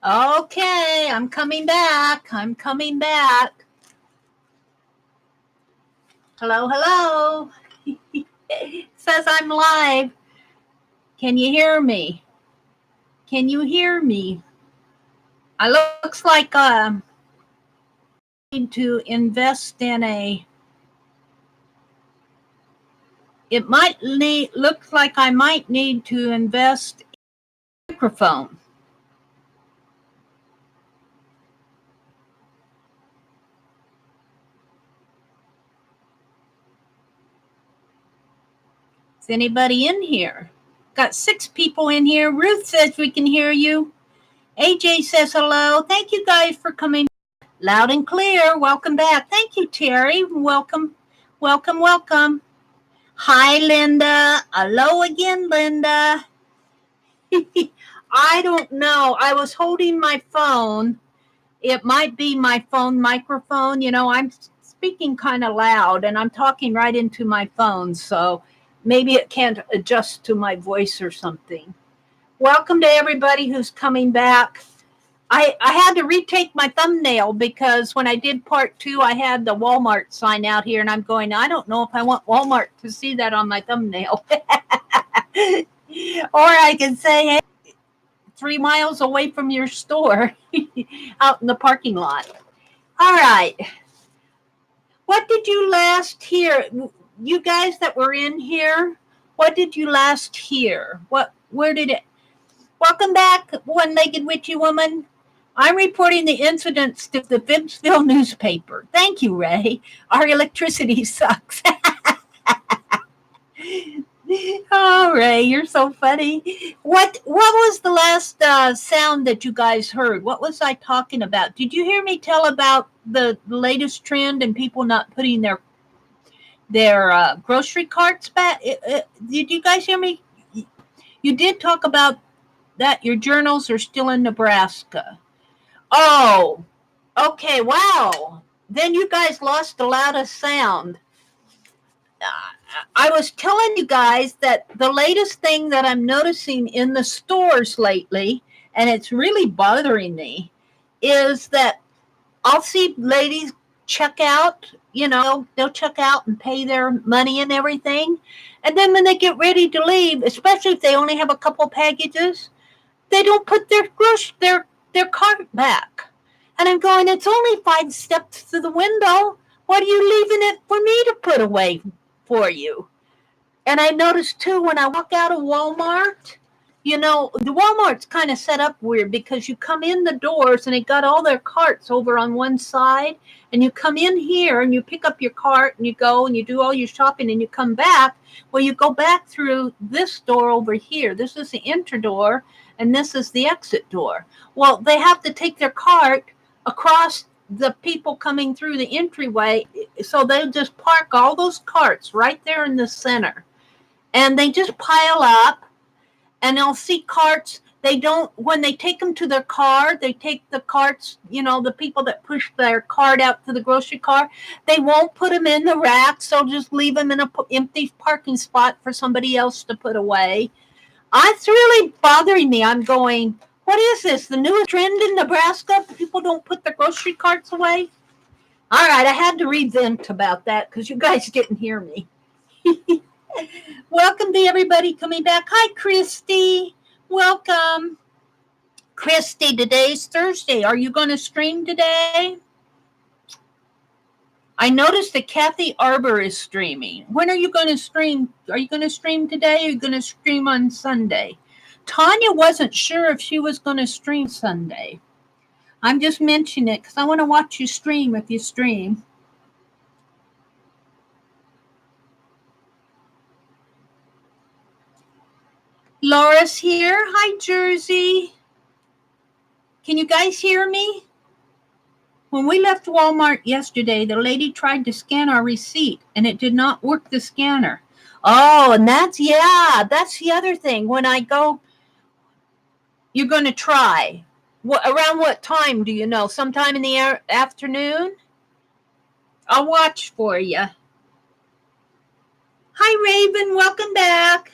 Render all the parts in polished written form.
Okay, I'm coming back. Hello, hello. It says I'm live. Can you hear me? I looks like need to invest in a. Looks like I might need to invest in a microphone. Is anybody in here? Got 6 people in here. Ruth says we can hear you. AJ says hello. Thank you guys for coming. Loud and clear. Welcome back. Thank you, Terry. Welcome. Hi, Linda. Hello again, Linda. I don't know. I was holding my phone. It might be my phone microphone. You know, I'm speaking kind of loud and I'm talking right into my phone. So maybe it can't adjust to my voice or something. Welcome to everybody who's coming back. I had to retake my thumbnail because when I did part 2, I had the Walmart sign out here, and I'm going, I don't know if I want Walmart to see that on my thumbnail. Or I can say, hey, 3 miles away from your store out in the parking lot. All right. What did you last hear? You guys that were in here, what did you last hear? Where did it? Welcome back, one-legged witchy woman. I'm reporting the incidents to the Vinceville newspaper. Thank you, Ray. Our electricity sucks. Oh, Ray, you're so funny. What was the last sound that you guys heard? What was I talking about? Did you hear me tell about the latest trend and people not putting their grocery carts back? Did you guys hear me? You did talk about that your journals are still in Nebraska. Oh, okay, wow. Then you guys lost the loudest sound. I was telling you guys that the latest thing that I'm noticing in the stores lately, and it's really bothering me, is that I'll see ladies check out, you know, they'll check out and pay their money and everything. And then when they get ready to leave, especially if they only have a couple packages, they don't put their cart back. And I'm going, it's only 5 steps to the window. What are you leaving it for me to put away for you? And I noticed too, when I walk out of Walmart, you know, the Walmart's kind of set up weird because you come in the doors and they got all their carts over on one side, and you come in here and you pick up your cart and you go and you do all your shopping and you come back. Well, you go back through this door over here. This is the enter door and this is the exit door. Well, they have to take their cart across the people coming through the entryway, so they just park all those carts right there in the center. And they just pile up, and they'll see carts. They don't, when they take them to their car, they take the carts, you know, the people that push their cart out to the grocery car, they won't put them in the racks. They'll just leave them in an empty parking spot for somebody else to put away. It's really bothering me. I'm going, what is this? The newest trend in Nebraska? People don't put their grocery carts away? All right, I had to revent about that because you guys didn't hear me. Welcome to everybody coming back. Hi, Christy. Welcome. Christy, today's Thursday. Are you going to stream today? I noticed that Kathy Arbor is streaming. When are you going to stream? Are you going to stream today or are you going to stream on Sunday? Tanya wasn't sure if she was going to stream Sunday. I'm just mentioning it because I want to watch you stream if you stream. Laura's here. Hi, Jersey. Can you guys hear me? When we left Walmart yesterday, the lady tried to scan our receipt, and it did not work the scanner. Oh, and that's the other thing. When I go, you're going to try. Around what time do you know? Sometime in the afternoon? I'll watch for you. Hi, Raven. Welcome back.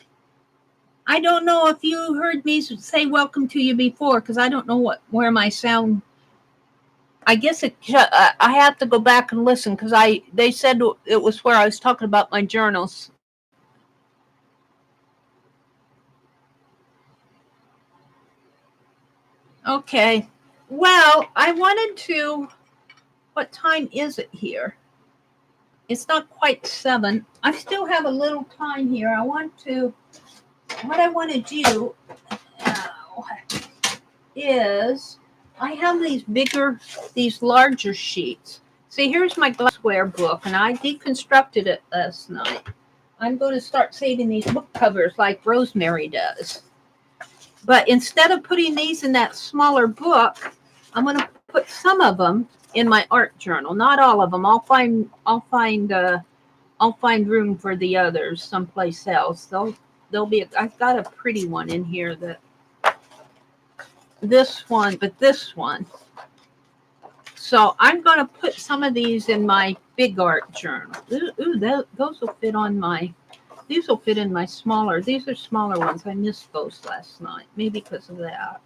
I don't know if you heard me say welcome to you before, because I don't know where my sound. I guess I have to go back and listen because they said it was where I was talking about my journals. Okay. Well, I wanted to. What time is it here? It's not quite 7. I still have a little time here. What I want to do is I have these larger sheets. See, here's my glassware book, and I deconstructed it last night. I'm going to start saving these book covers like Rosemary does. But instead of putting these in that smaller book, I'm going to put some of them in my art journal. Not all of them. I'll find room for the others someplace else. They'll be. I've got a pretty one in here this one. So I'm going to put some of these in my big art journal. Ooh, those will fit on my. These will fit in my smaller. These are smaller ones. I missed those last night, maybe because of that.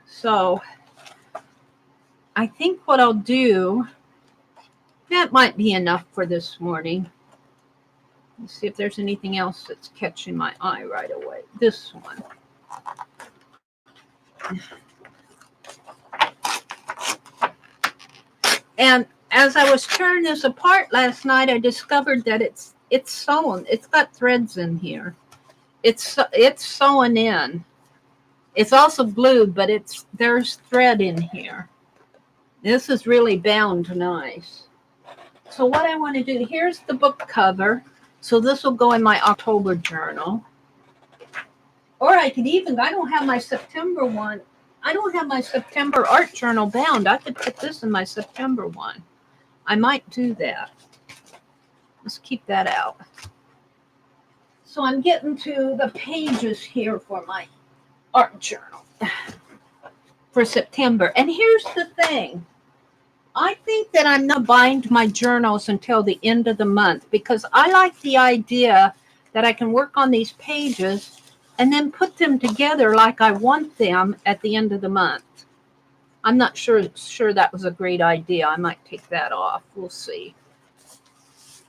So I think what I'll do, that might be enough for this morning. Let's see if there's anything else that's catching my eye right away. This one. And as I was tearing this apart last night, I discovered that it's sewn. It's got threads in here. It's sewn in. It's also glued, but there's thread in here. This is really bound nice. So what I want to do, here's the book cover. So this will go in my October journal. Or I don't have my September one. I don't have my September art journal bound. I could put this in my September one. I might do that. Let's keep that out. So I'm getting to the pages here for my art journal for September. And here's the thing. I think that I'm not bind my journals until the end of the month because I like the idea that I can work on these pages and then put them together like I want them at the end of the month. I'm not sure that was a great idea. I might take that off. We'll see.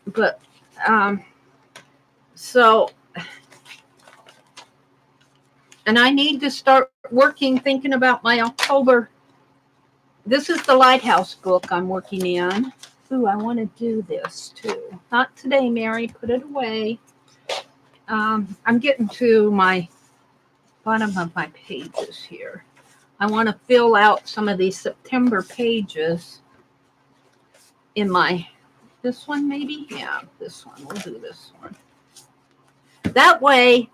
But and I need to start thinking about my October. This is the Lighthouse book I'm working in. Ooh, I want to do this too. Not today, Mary. Put it away. I'm getting to my bottom of my pages here. I want to fill out some of these September pages in this one maybe? Yeah, this one. We'll do this one. That way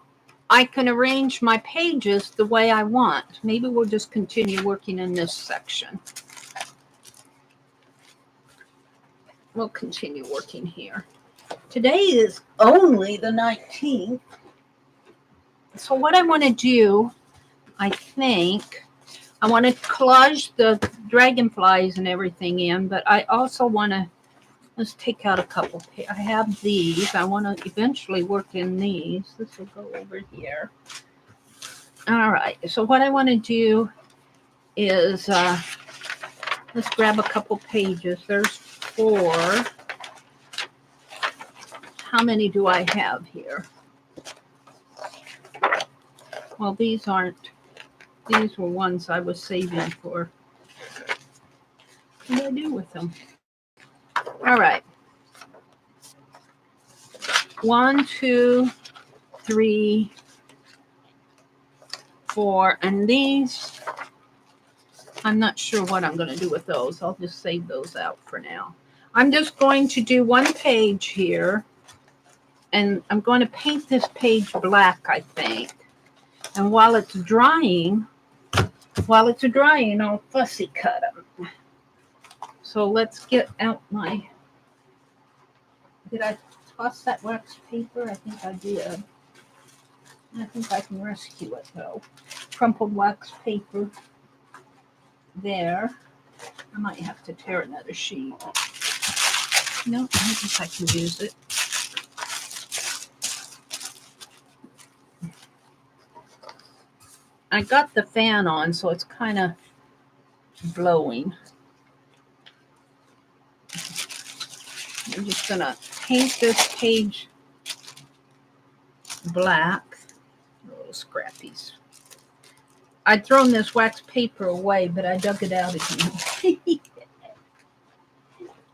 I can arrange my pages the way I want. Maybe we'll just continue working in this section. We'll continue working here. Today is only the 19th. So what I want to do, I think, I want to collage the dragonflies and everything in, but I also want to, let's take out a couple. I have these. I want to eventually work in these. This will go over here. All right. So what I want to do is, let's grab a couple pages. There's 4. How many do I have here? Well, these were ones I was saving for. What do I do with them? All right. 1, 2, 3, 4. And these, I'm not sure what I'm going to do with those. I'll just save those out for now. I'm just going to do one page here. And I'm going to paint this page black, I think. And while it's drying, I'll fussy cut them. So let's get out my, did I toss that wax paper? I think I did. I think I can rescue it though. Crumpled wax paper there. I might have to tear another sheet. No, I think I can use it. I got the fan on, so it's kind of blowing. I'm just going to paint this page black. Little scrappies. I'd thrown this wax paper away, but I dug it out again.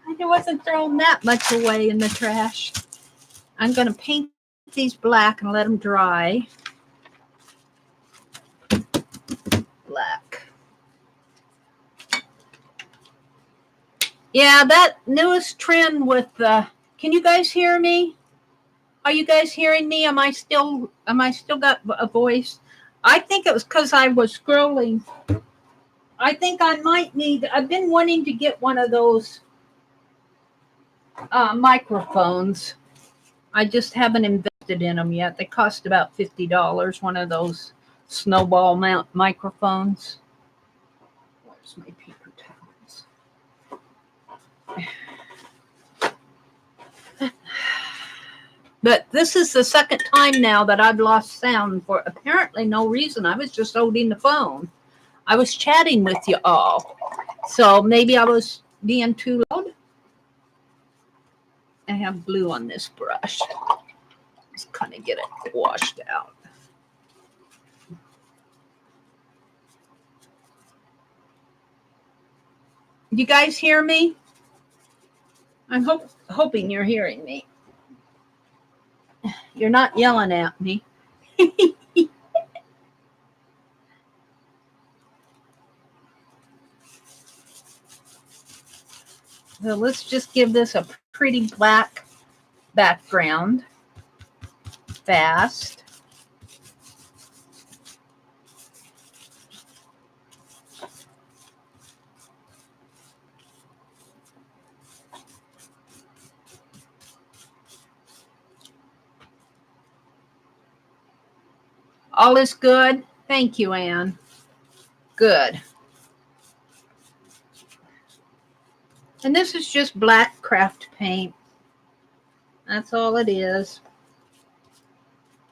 I wasn't throwing that much away in the trash. I'm going to paint these black and let them dry. Black. Yeah, that newest trend with the... Can you guys hear me? Are you guys hearing me? Am I still got a voice? I think it was because I was scrolling. I think I might need... I've been wanting to get one of those microphones. I just haven't invested in them yet. They cost about $50, one of those snowball mount microphones. Where's my paper towels? But this is the second time now that I've lost sound for apparently no reason. I was just holding the phone. I was chatting with you all. So maybe I was being too loud. I have blue on this brush. Just kind of get it washed out. You guys hear me? I'm hoping you're hearing me. You're not yelling at me. So let's just give this a pretty black background. Fast. All is good. Thank you, Anne. Good. And this is just black craft paint. That's all it is.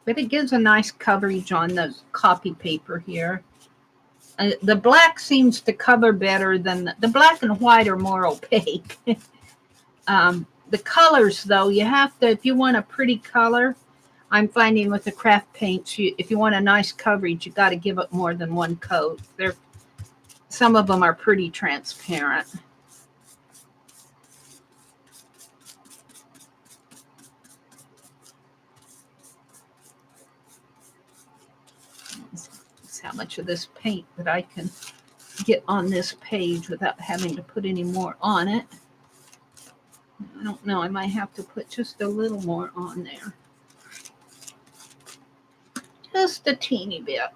But it gives a nice coverage on the copy paper here. The black seems to cover better than the black and white are more opaque. The colors, though, you have to, if you want a pretty color, I'm finding with the craft paints, if you want a nice coverage, you got to give it more than one coat. Some of them are pretty transparent. That's how much of this paint that I can get on this page without having to put any more on it. I don't know. I might have to put just a little more on there. Just a teeny bit.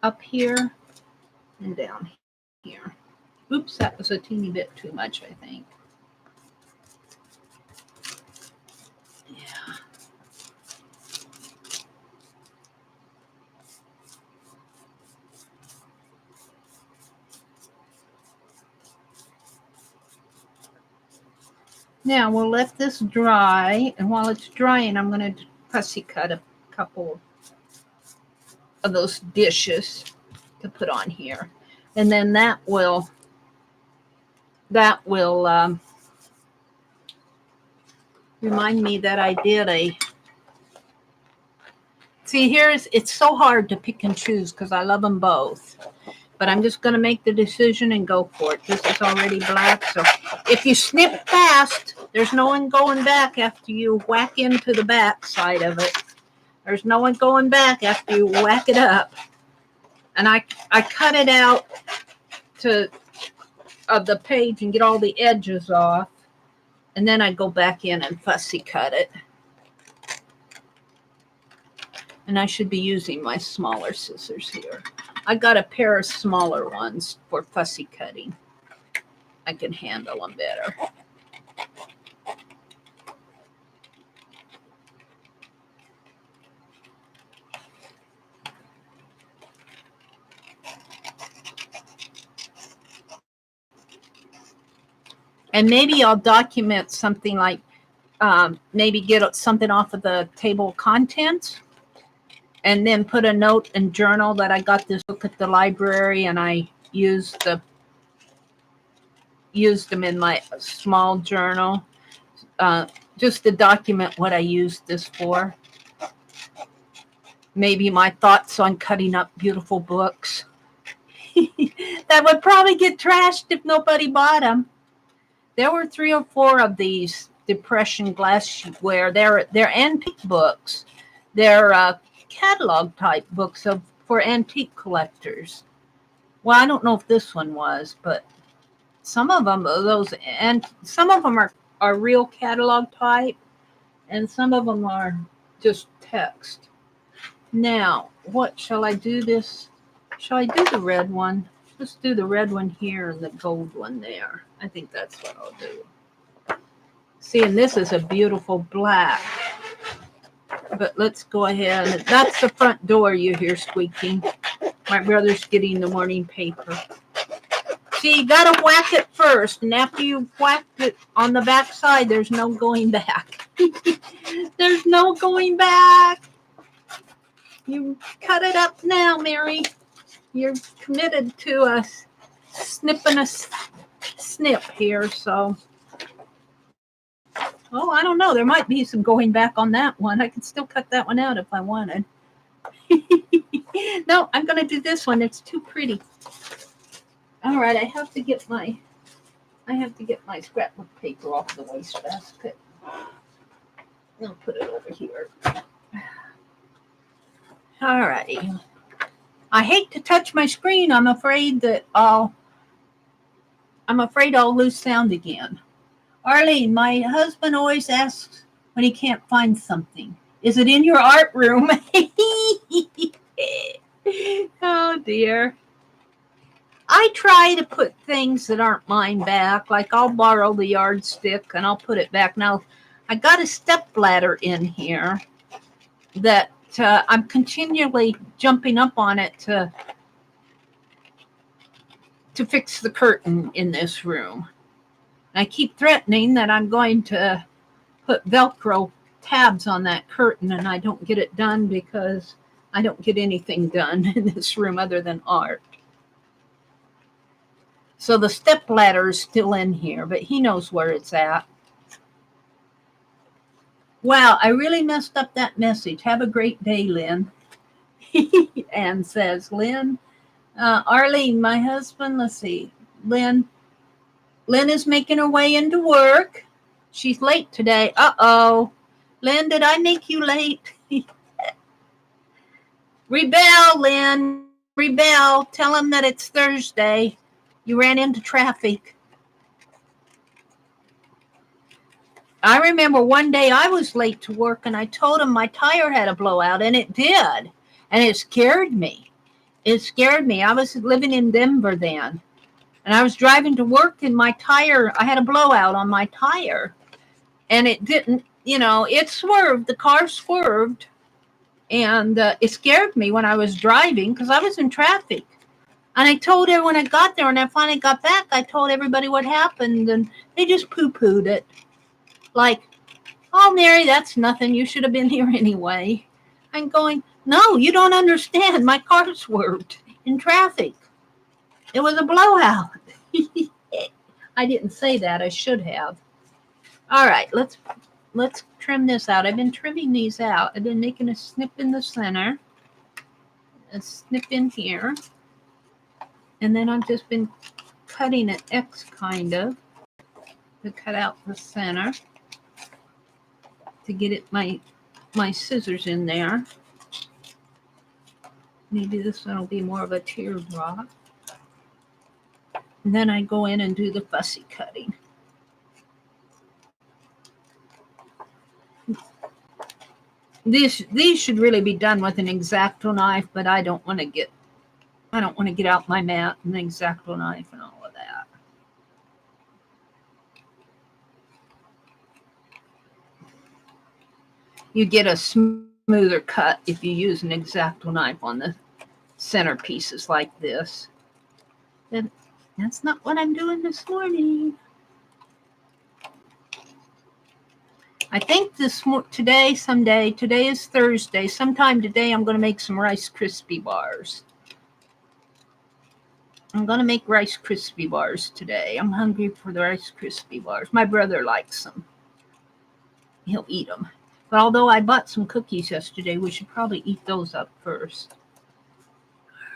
Up here and down here. Oops, that was a teeny bit too much, I think. Yeah. Now we'll let this dry, and while it's drying, I'm going to fussy cut a couple of those dishes to put on here, and then that will remind me that I did a. See, it's so hard to pick and choose because I love them both. But I'm just going to make the decision and go for it. This is already black, so if you snip fast, there's no one going back after you whack into the back side of it. There's no one going back after you whack it up. And I cut it out of the page and get all the edges off. And then I go back in and fussy cut it. And I should be using my smaller scissors here. I got a pair of smaller ones for fussy cutting. I can handle them better. And maybe I'll document something like maybe get something off of the table of contents and then put a note and journal that I got this book at the library, and I used them in my small journal, just to document what I used this for. Maybe my thoughts on cutting up beautiful books that would probably get trashed if nobody bought them. There were 3 or 4 of these Depression glassware. They're antique books. They're catalog type books for antique collectors. Well, I don't know if this one was, but some of them are real catalog type, and some of them are just text. Now, what shall I do this? Shall I do the red one? Let's do the red one here and the gold one there. I think that's what I'll do. See, and this is a beautiful black. But let's go ahead. That's the front door you hear squeaking. My brother's getting the morning paper. See, you gotta whack it first, and after you whacked it on the back side, there's no going back. There's no going back. You cut it up now, Mary. You're committed to us snipping a snip here, so. Oh, I don't know. There might be some going back on that one. I could still cut that one out if I wanted. No, I'm going to do this one. It's too pretty. All right, I have to get my scrapbook paper off the wastebasket. I'll put it over here. All righty. I hate to touch my screen. I'm afraid I'll lose sound again. Arlene, my husband always asks when he can't find something, is it in your art room? Oh, dear. I try to put things that aren't mine back. Like I'll borrow the yardstick and I'll put it back. Now, I got a step ladder in here that I'm continually jumping up on it to fix the curtain in this room. I keep threatening that I'm going to put Velcro tabs on that curtain, and I don't get it done because I don't get anything done in this room other than art. So the step ladder is still in here, but he knows where it's at. Wow, I really messed up that message. Have a great day, Lynn. Anne says, Lynn, Arlene, my husband, let's see, Lynn is making her way into work. She's late today. Uh-oh. Lynn, did I make you late? Rebel, Lynn. Rebel. Tell him that it's Thursday. You ran into traffic. I remember one day I was late to work and I told him my tire had a blowout, and it did. And it scared me. It scared me. I was living in Denver then. And I was driving to work and I had a blowout on my tire. And it didn't, it swerved. The car swerved. And it scared me when I was driving because I was in traffic. And I told her when I got there and I finally got back, I told everybody what happened. And they just poo-pooed it. Like, oh, Mary, that's nothing. You should have been here anyway. I'm going, no, you don't understand. My car swerved in traffic. It was a blowout. I didn't say that. I should have. All right, let's trim this out. I've been trimming these out. I've been making a snip in the center, a snip in here, and then I've just been cutting an X kind of to cut out the center to get it my scissors in there. Maybe this one will be more of a teardrop. And then I go in and do the fussy cutting. These should really be done with an X-Acto knife, but I don't want to get out my mat and the X-Acto knife and all of that. You get a smoother cut if you use an X-Acto knife on the center pieces like this. Then that's not what I'm doing this morning. I think today is Thursday. Sometime today I'm going to make some Rice Krispie bars. I'm going to make Rice Krispie bars today. I'm hungry for the Rice Krispie bars. My brother likes them. He'll eat them. But although I bought some cookies yesterday, we should probably eat those up first.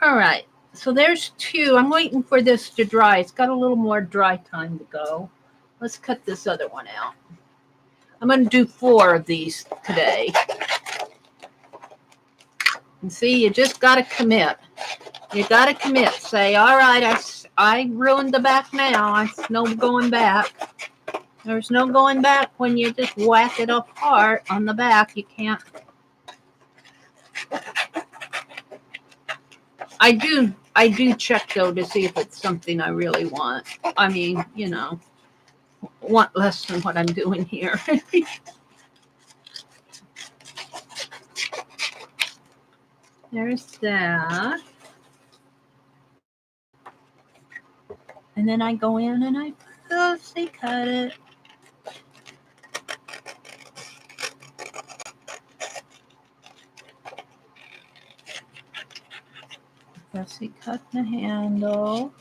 All right. So there's 2. I'm waiting for this to dry. It's got a little more dry time to go. Let's cut this other one out. I'm going to do 4 of these today. And see, you just got to commit. You got to commit. Say, all right, I ruined the back now. There's no going back. There's no going back when you just whack it apart on the back. You can't. I do check, though, to see if it's something I really want. I mean, want less than what I'm doing here. There's that. And then I go in and I fussy cut it. Fussy cut the handle.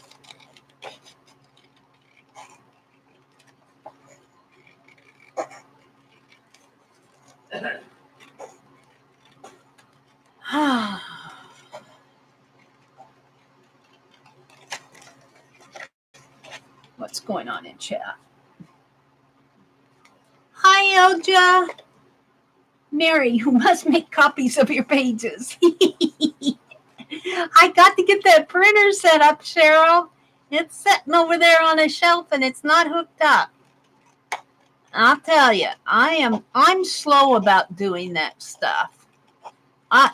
What's going on in chat? Hi, Elja. Mary, you must make copies of your pages. I got to get that printer set up, Cheryl. It's sitting over there on a shelf and it's not hooked up. I'll tell you, I'm slow about doing that stuff.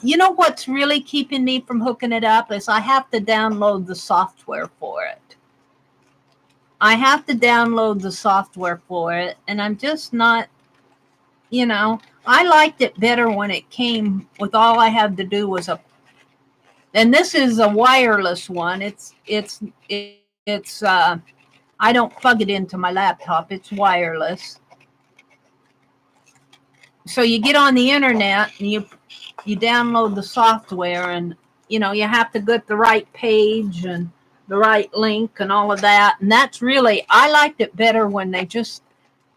You know what's really keeping me from hooking it up is I have to download the software for it. And I'm just not, I liked it better when it came with all I had to do was and this is a wireless one. It's I don't plug it into my laptop. It's wireless. So you get on the internet and you download the software, and you have to get the right page and the right link and all of that. And that's really, I liked it better when they just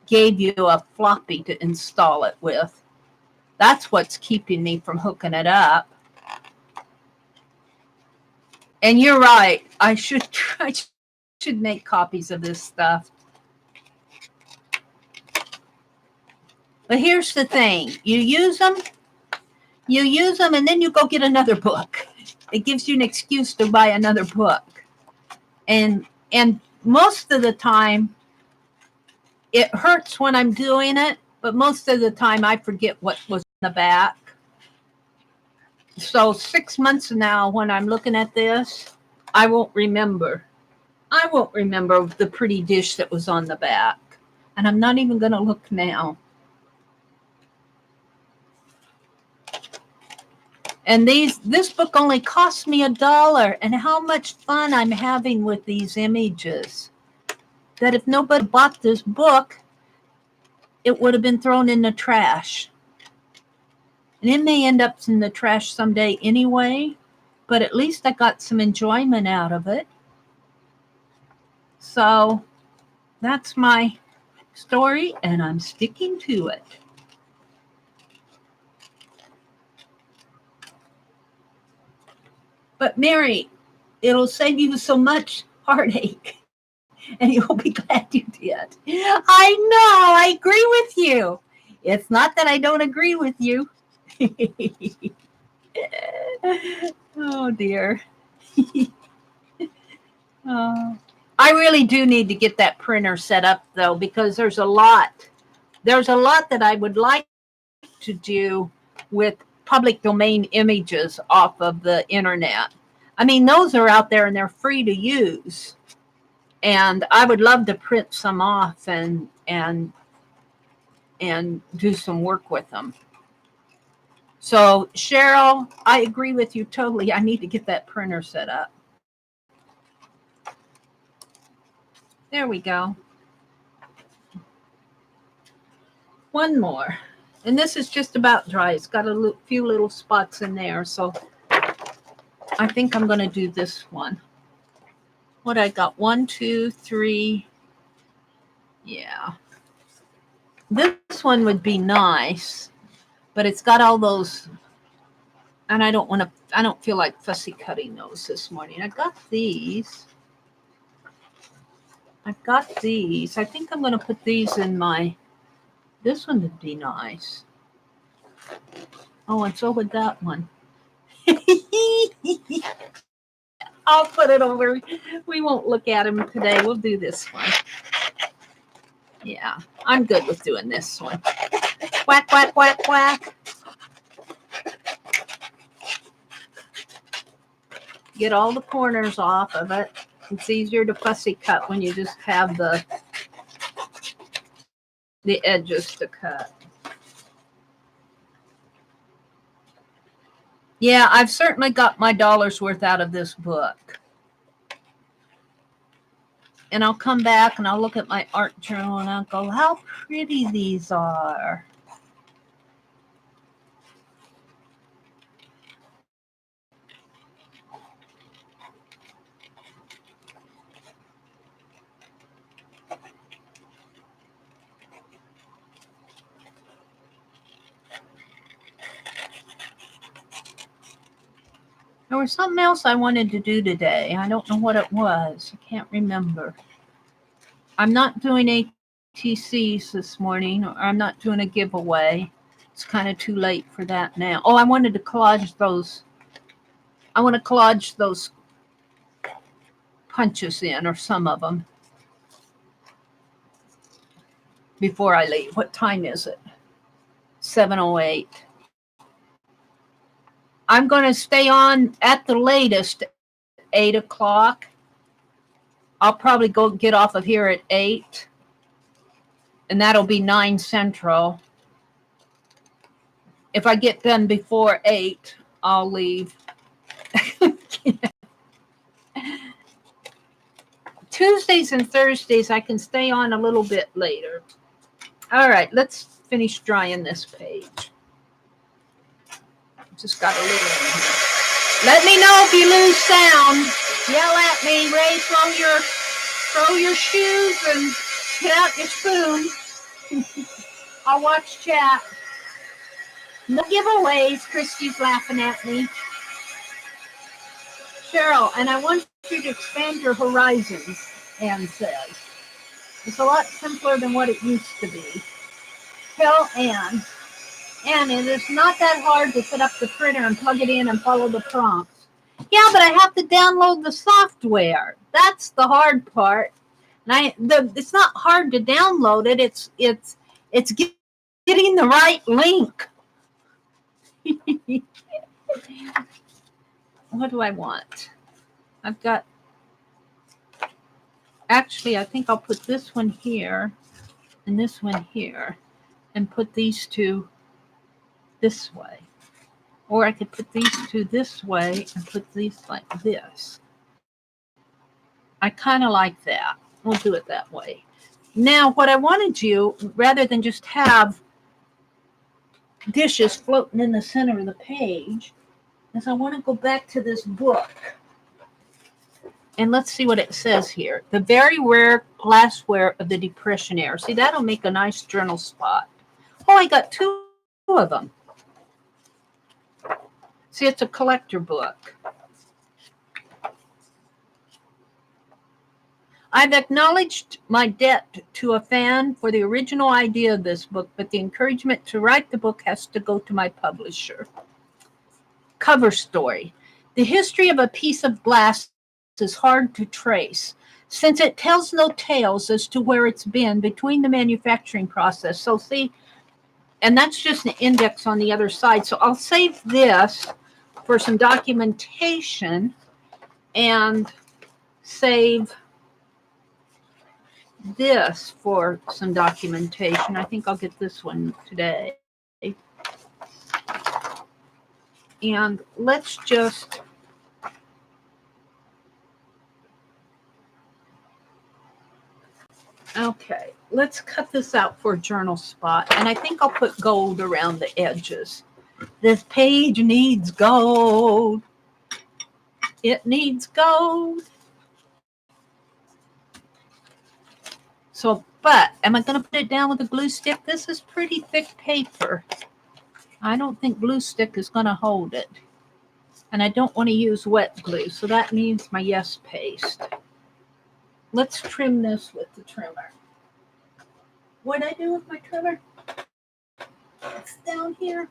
gave you a floppy to install it with. That's what's keeping me from hooking it up. And you're right. I should make copies of this stuff. But here's the thing. You use them, and then you go get another book. It gives you an excuse to buy another book. And most of the time, it hurts when I'm doing it, but most of the time I forget what was in the back. So 6 months from now, when I'm looking at this, I won't remember. The pretty dish that was on the back. And I'm not even going to look now. And this book only cost me $1, and how much fun I'm having with these images. That if nobody bought this book, it would have been thrown in the trash. And it may end up in the trash someday anyway, but at least I got some enjoyment out of it. So that's my story, and I'm sticking to it. But Mary, it'll save you so much heartache, and you'll be glad you did. I know, I agree with you. It's not that I don't agree with you. Oh, dear. I really do need to get that printer set up, though, because there's a lot that I would like to do with public domain images off of the internet. I mean, those are out there and they're free to use. And I would love to print some off and do some work with them. So, Cheryl, I agree with you totally. I need to get that printer set up. There we go. One more. And this is just about dry. It's got a few little spots in there. So I think I'm going to do this one. What I got? 1, 2, 3. Yeah. This one would be nice, but it's got all those, and I don't feel like fussy cutting those this morning. I got these. I think I'm going to put these in this one would be nice. Oh, and so would that one. I'll put it over. We won't look at them today. We'll do this one. Yeah, I'm good with doing this one. Whack, whack, whack, whack. Get all the corners off of it. It's easier to fussy cut when you just have the edges to cut. Yeah, I've certainly got my dollar's worth out of this book. And I'll come back and I'll look at my art journal and I'll go, how pretty these are. There was something else I wanted to do today. I don't know what it was. I can't remember. I'm not doing ATCs this morning, or I'm not doing a giveaway. It's kind of too late for that now. Oh, I wanted to collage those. I want to collage those punches in, or some of them, before I leave. What time is it? 7:08. I'm going to stay on at the latest 8 o'clock. I'll probably go get off of here at 8. And that'll be 9 Central. If I get done before 8, I'll leave. Tuesdays and Thursdays, I can stay on a little bit later. All right, let's finish drying this page. Just got a little in here. Let me know if you lose sound. Yell at me, Ray, throw your shoes and get out your spoon. I'll watch chat. No giveaways. Christy's laughing at me. Cheryl, and I want you to expand your horizons, Anne says. It's a lot simpler than what it used to be. Tell Anne, it is not that hard to set up the printer and plug it in and follow the prompts. Yeah, but I have to download the software. That's the hard part. And it's not hard to download it. It's getting the right link. What do I want? I've got. Actually, I think I'll put this one here and this one here, and put these two this way. Or I could put these two this way and put these like this. I kind of like that. We'll do it that way. Now, what I wanted you, rather than just have dishes floating in the center of the page, is I want to go back to this book. And let's see what it says here. The very rare glassware of the Depression era. See, that'll make a nice journal spot. Oh, I got 2 of them. See, it's a collector book. I've acknowledged my debt to a fan for the original idea of this book, but the encouragement to write the book has to go to my publisher. Cover story. The history of a piece of glass is hard to trace, since it tells no tales as to where it's been between the manufacturing process. So see, and that's just an index on the other side. So I'll save this for some documentation and save this for some documentation. I think I'll get this one today. And let's just Okay, let's cut this out for a journal spot. And I think I'll put gold around the edges. This page needs gold. It needs gold. So, but am I going to put it down with a glue stick? This is pretty thick paper. I don't think glue stick is going to hold it. And I don't want to use wet glue, so that needs my Yes paste. Let's trim this with the trimmer. What I do with my trimmer? It's down here.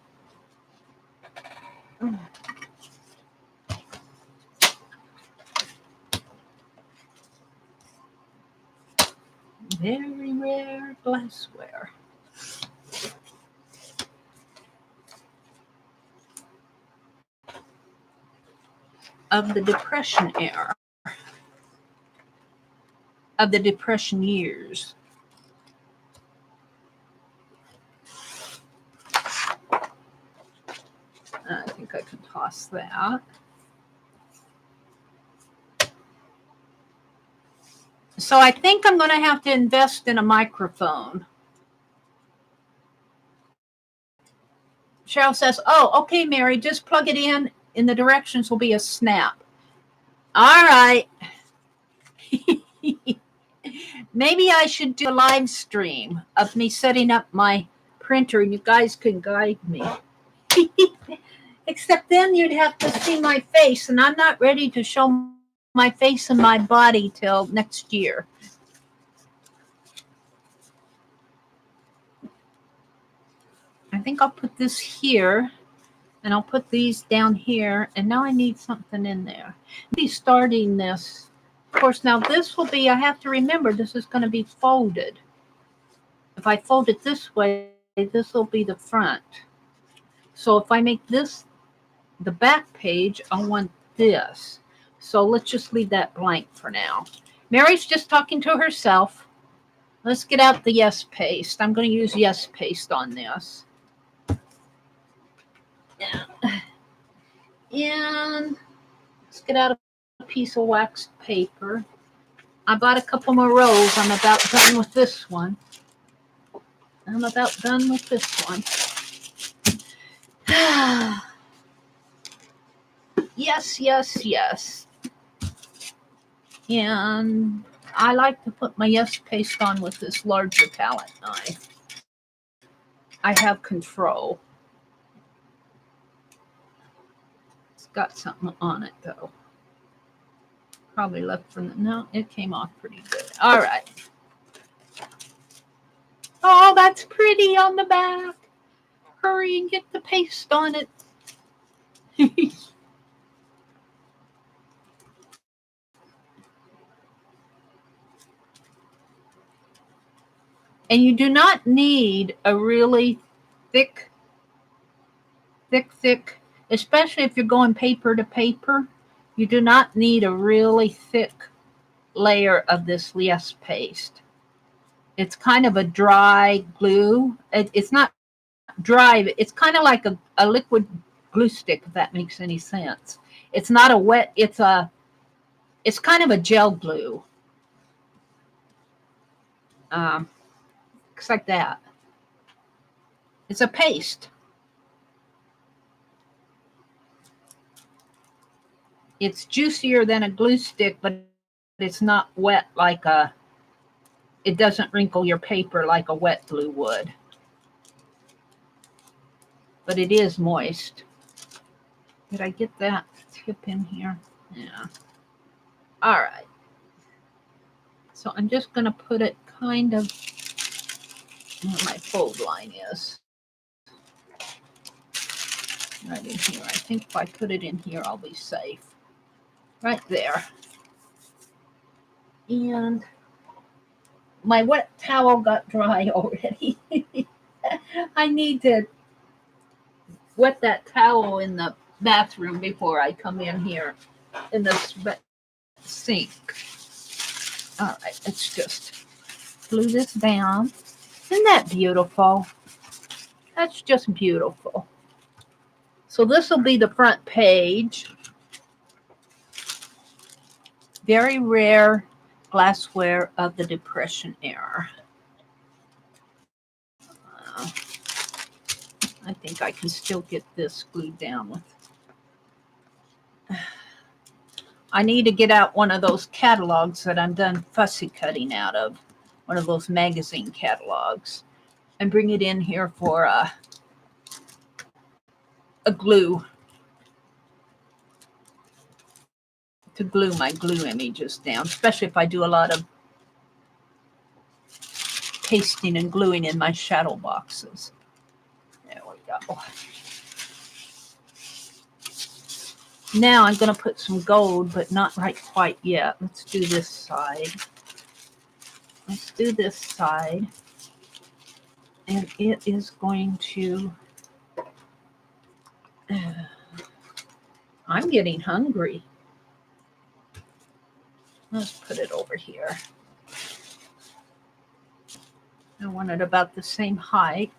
Very rare glassware. Of the Depression era. Of the Depression years. I think I can toss that. So I think I'm going to have to invest in a microphone. Cheryl says, oh, okay, Mary, just plug it in. And the directions will be a snap. All right. Maybe I should do a live stream of me setting up my printer and you guys can guide me. Except then you'd have to see my face, and I'm not ready to show my face and my body till next year. I think I'll put this here, and I'll put these down here, and now I need something in there. I'll be starting this. Of course, now this will be, I have to remember, this is going to be folded. If I fold it this way, this will be the front. So if I make this the back page, I want this. So let's just leave that blank for now. Mary's just talking to herself. Let's get out the Yes paste. I'm going to use Yes paste on this. And let's get out a piece of waxed paper. I bought a couple more rolls. I'm about done with this one. Yes, yes, yes. And I like to put my Yes paste on with this larger palette knife. I have control. It's got something on it, though. Probably left from the... No, it came off pretty good. All right. Oh, that's pretty on the back. Hurry and get the paste on it. And you do not need a really thick, especially if you're going paper to paper, you do not need a really thick layer of this Yes paste. It's kind of a dry glue. It's not dry. It's kind of like a liquid glue stick, if that makes any sense. It's not a wet, it's kind of a gel glue. Looks like that. It's a paste. It's juicier than a glue stick, but it's not wet like it doesn't wrinkle your paper like a wet glue would. But it is moist. Did I get that tip in here? Yeah. All right. So I'm just going to put it kind of where my fold line is. Right in here. I think if I put it in here, I'll be safe. Right there. And my wet towel got dry already. I need to wet that towel in the bathroom before I come in here in the sink. All right, let's just glue this down. Isn't that beautiful? That's just beautiful. So this will be the front page. Very rare Glassware of the Depression Era. I think I can still get this glued down with. I need to get out one of those catalogs that I'm done fussy cutting out of, one of those magazine catalogs, and bring it in here for a glue to glue my glue images down, especially if I do a lot of pasting and gluing in my shadow boxes. There we go. Now I'm going to put some gold, but not right quite yet. Let's do this side. Let's do this side. And it is going to... I'm getting hungry. Let's put it over here. I want it about the same height.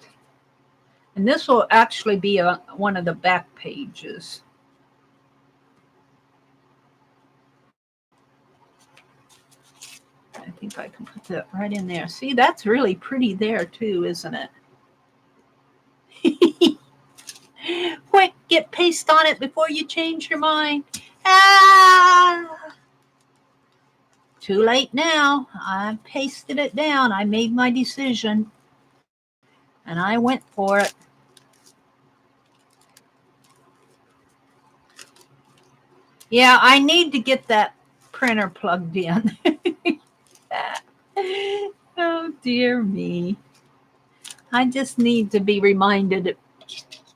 And this will actually be one of the back pages. I think I can put that right in there. See, that's really pretty there too, isn't it? Quick, get paste on it before you change your mind. Ah! Too late now. I pasted it down. I made my decision. And I went for it. Yeah, I need to get that printer plugged in. Oh, dear me. I just need to be reminded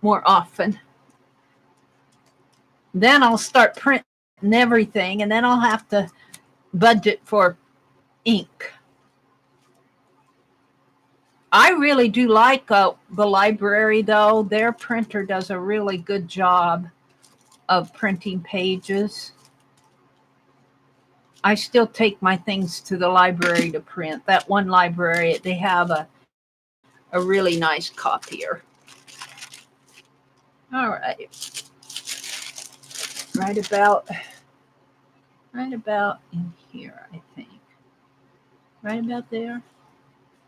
more often. Then I'll start printing everything, and then I'll have to budget for ink. I really do like the library, though. Their printer does a really good job of printing pages. I still take my things to the library to print. That one library, they have a really nice copier. All right. Right about in here, I think. Right about there.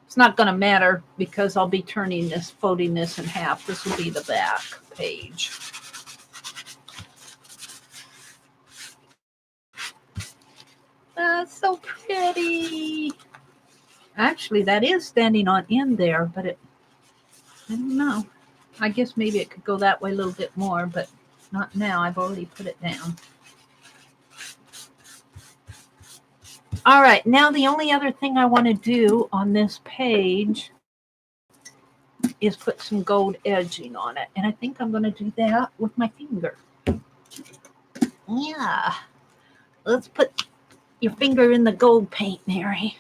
It's not going to matter because I'll be turning this, folding this in half. This will be the back page. That's so pretty. Actually, that is standing on end there, but I don't know. I guess maybe it could go that way a little bit more, but not now. I've already put it down. All right, now the only other thing I want to do on this page is put some gold edging on it. And I think I'm going to do that with my finger. Yeah. Let's put your finger in the gold paint, Mary.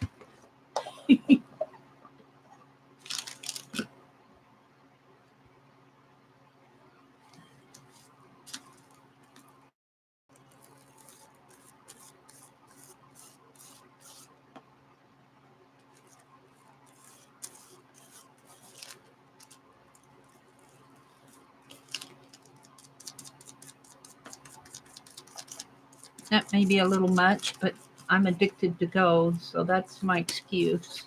That may be a little much, but I'm addicted to gold, so that's my excuse.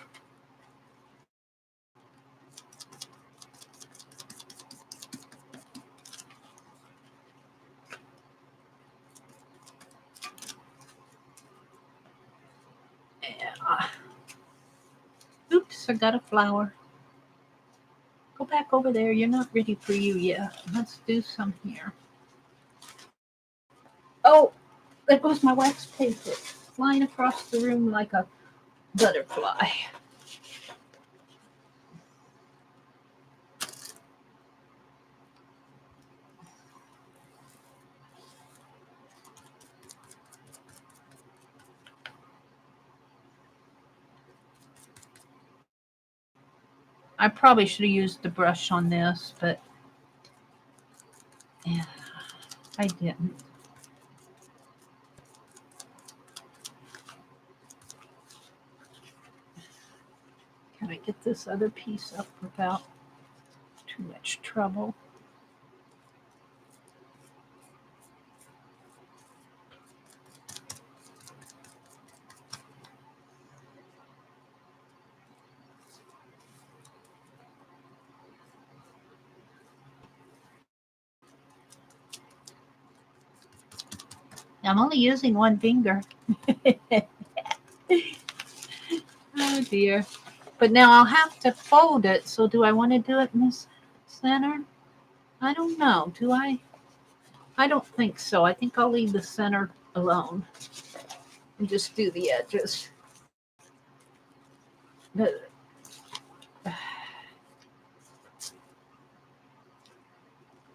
Yeah. Oops, I got a flower. Go back over there. You're not ready for you yet. Let's do some here. Oh, there goes my wax paper, flying across the room like a butterfly. I probably should have used the brush on this, but yeah, I didn't. Can I get this other piece up without too much trouble? I'm only using one finger. Oh dear. But now I'll have to fold it. So do I want to do it in the center? I don't know. Do I? I don't think so. I think I'll leave the center alone and just do the edges.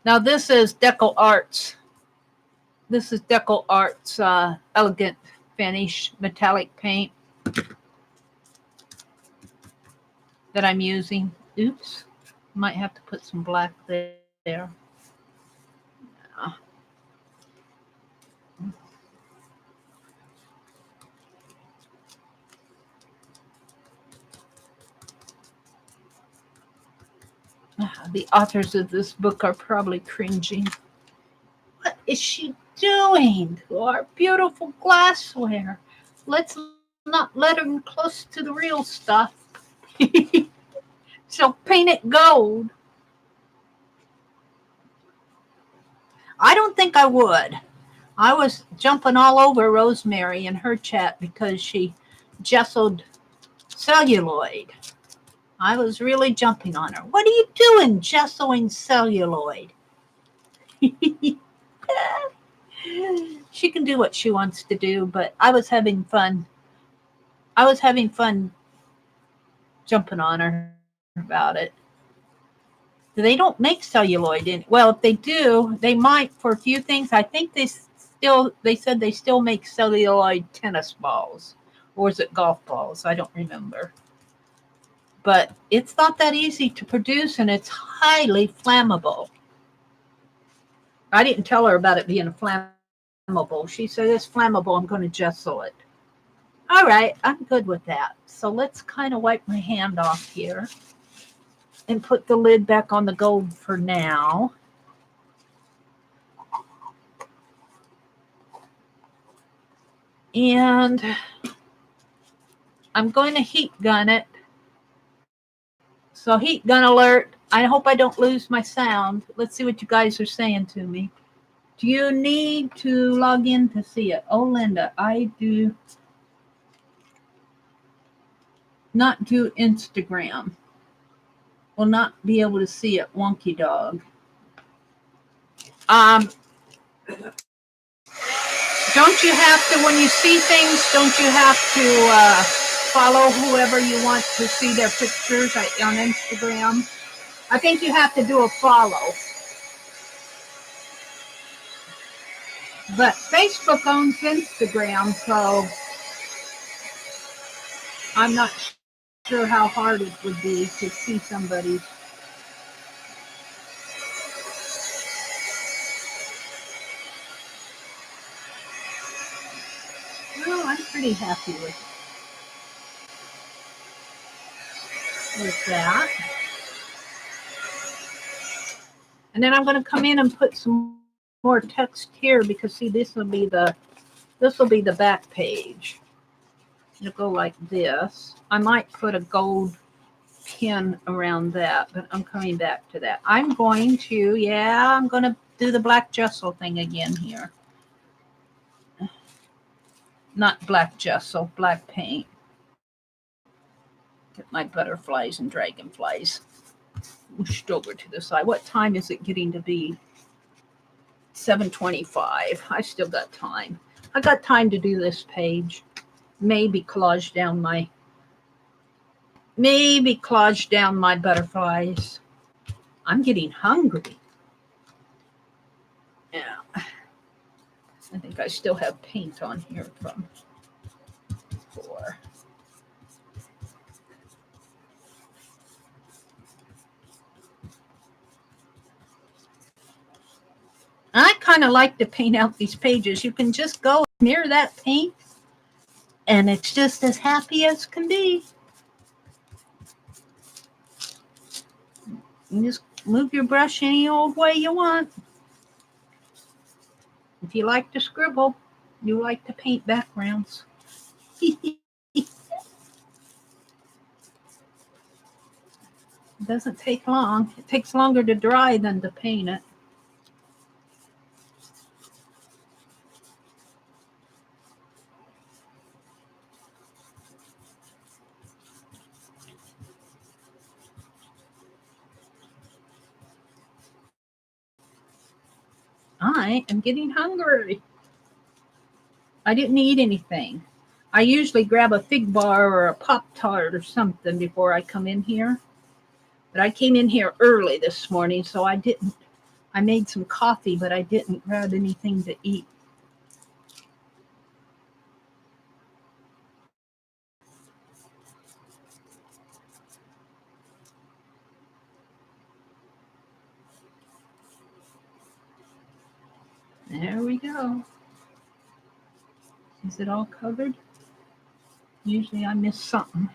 Now this is Deco Arts. This is Deco Arts Elegant Finish Metallic Paint that I'm using. Oops. Might have to put some black there. Yeah. The authors of this book are probably cringing. What is she doing to our beautiful glassware? Let's not let her close to the real stuff. She'll paint it gold. I don't think I would. I was jumping all over Rosemary in her chat because she gessoed celluloid. I was really jumping on her. What are you doing, gessoing celluloid? She can do what she wants to do, but I was having fun. I was having fun jumping on her about it. They don't make celluloid in. Well, if they do, they might for a few things. I think they said they still make celluloid tennis balls, or is it golf balls? I don't remember. But it's not that easy to produce, and it's highly flammable. I didn't tell her about it being flammable. She said, it's flammable. I'm going to gesso it. All right, I'm good with that. So let's kind of wipe my hand off here and put the lid back on the gold for now. And I'm going to heat gun it. So heat gun alert. I hope I don't lose my sound. Let's see what you guys are saying to me. Do you need to log in to see it? Oh, Linda, I do not do Instagram. Will not be able to see it. Wonky dog. Don't you have to, when you see things, don't you have to follow whoever you want to see their pictures on Instagram? I think you have to do a follow. But Facebook owns Instagram, so I'm not sure how hard it would be to see somebody. Well, I'm pretty happy with that. And then I'm going to come in and put some more text here because see, this will be the back page. It'll go like this. I might put a gold pin around that, but I'm coming back to that. I'm going to do the black gesso thing again here. Not black gesso, black paint. Get my butterflies and dragonflies pushed over to the side. What time is it getting to be? 7:25. I still got time. I got time to do this page. Maybe collage down my butterflies. I'm getting hungry. Yeah. I think I still have paint on here from before. I kind of like to paint out these pages. You can just go and smear that paint, and it's just as happy as can be. You just move your brush any old way you want. If you like to scribble, you like to paint backgrounds. It doesn't take long. It takes longer to dry than to paint it. I am getting hungry. I didn't eat anything. I usually grab a fig bar or a Pop-Tart or something before I come in here. But I came in here early this morning, so I didn't. I made some coffee, but I didn't grab anything to eat. There we go. Is it all covered? Usually I miss something.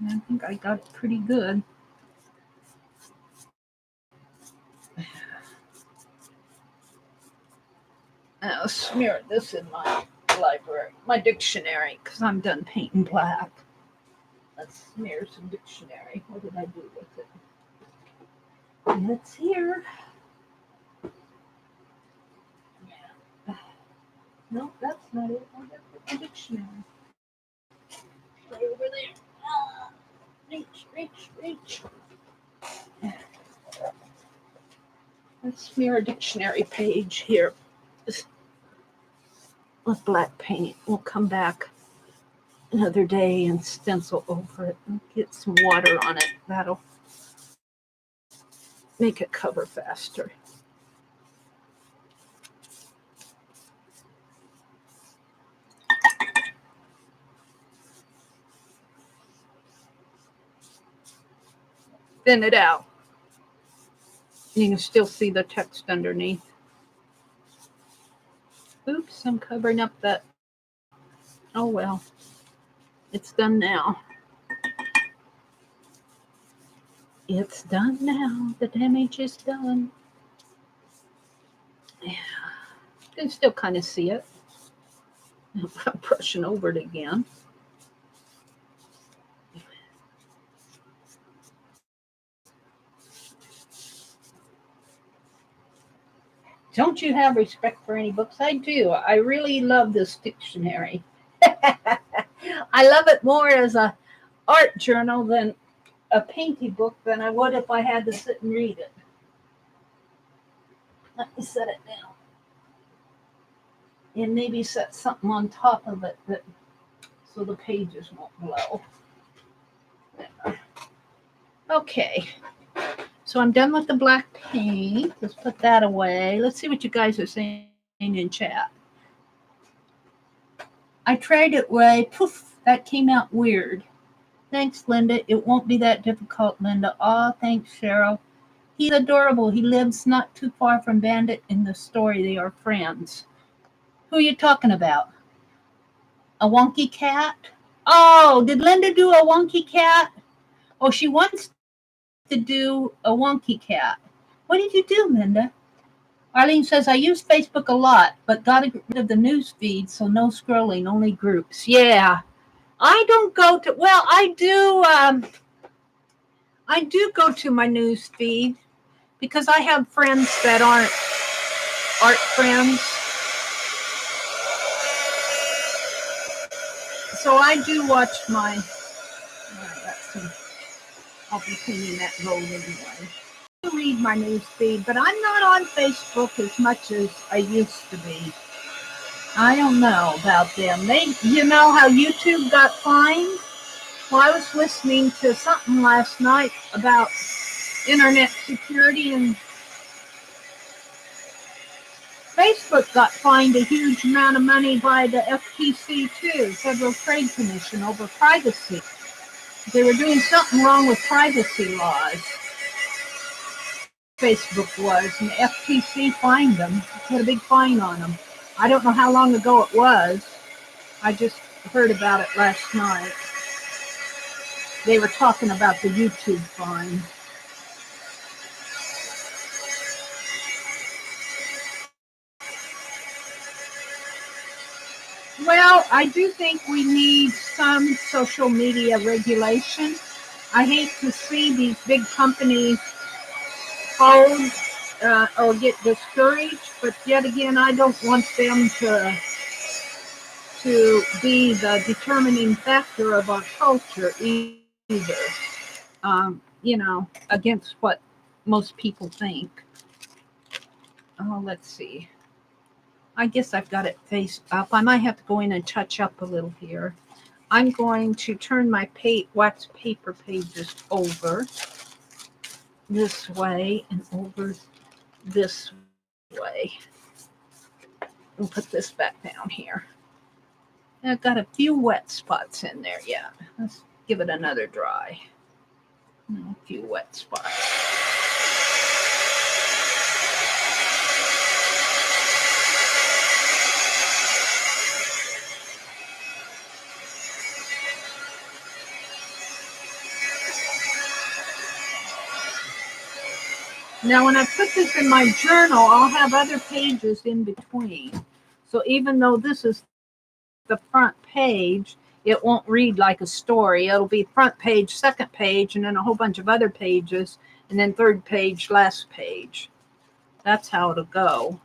And I think I got it pretty good. I'll smear this in my library, my dictionary, because I'm done painting black. Let's smear some dictionary. What did I do with it? It's here. Yeah. No, that's not it. I got the dictionary. Right over there. Reach. Let's smear a dictionary page here with black paint. We'll come back another day and stencil over it and get some water on it. That'll make it cover faster. Thin it out. You can still see the text underneath. Oops, I'm covering up that. Oh well, it's done now. It's done now. The damage is done. Yeah, you can still kind of see it. I'm brushing over it again. Don't you have respect for any books? I do. I really love this dictionary. I love it more as a art journal than a painting book than I would if I had to sit and read it. Let me set it down. And maybe set something on top of it that so the pages won't blow. Okay. So I'm done with the black paint. Let's put that away. Let's see what you guys are saying in chat. I tried it, Ray. Poof, that came out weird. Thanks, Linda. It won't be that difficult, Linda. Aw, thanks, Cheryl. He's adorable. He lives not too far from Bandit in the story. They are friends. Who are you talking about? A wonky cat? Oh, did Linda do a wonky cat? Oh, she wants to do a wonky cat. What did you do, Linda? Arlene says, I use Facebook a lot, but got to get rid of the news feed, so no scrolling, only groups. Yeah. I don't go to, well, I do go to my news feed because I have friends that aren't art friends. So I do watch my, I'll be cleaning that road anyway. I read my news feed, but I'm not on Facebook as much as I used to be. I don't know about them. You know how YouTube got fined? Well, I was listening to something last night about internet security, and Facebook got fined a huge amount of money by the FTC too, Federal Trade Commission, over privacy. They were doing something wrong with privacy laws. Facebook was, and the FTC fined them, put a big fine on them. I don't know how long ago it was. I just heard about it last night. They were talking about the YouTube fine. Well, I do think we need some social media regulation. I hate to see these big companies fold or get discouraged, but yet again, I don't want them to be the determining factor of our culture either. Against what most people think. oh, let's see. I guess I've got it faced up. I might have to go in and touch up a little here. I'm going to turn my wax paper pages over this way and over this way. And put this back down here. And I've got a few wet spots in there yet. Let's give it another dry. A few wet spots. Now, when I put this in my journal, I'll have other pages in between. So even though this is the front page, it won't read like a story. It'll be front page, second page, and then a whole bunch of other pages, and then third page, last page. That's how it'll go.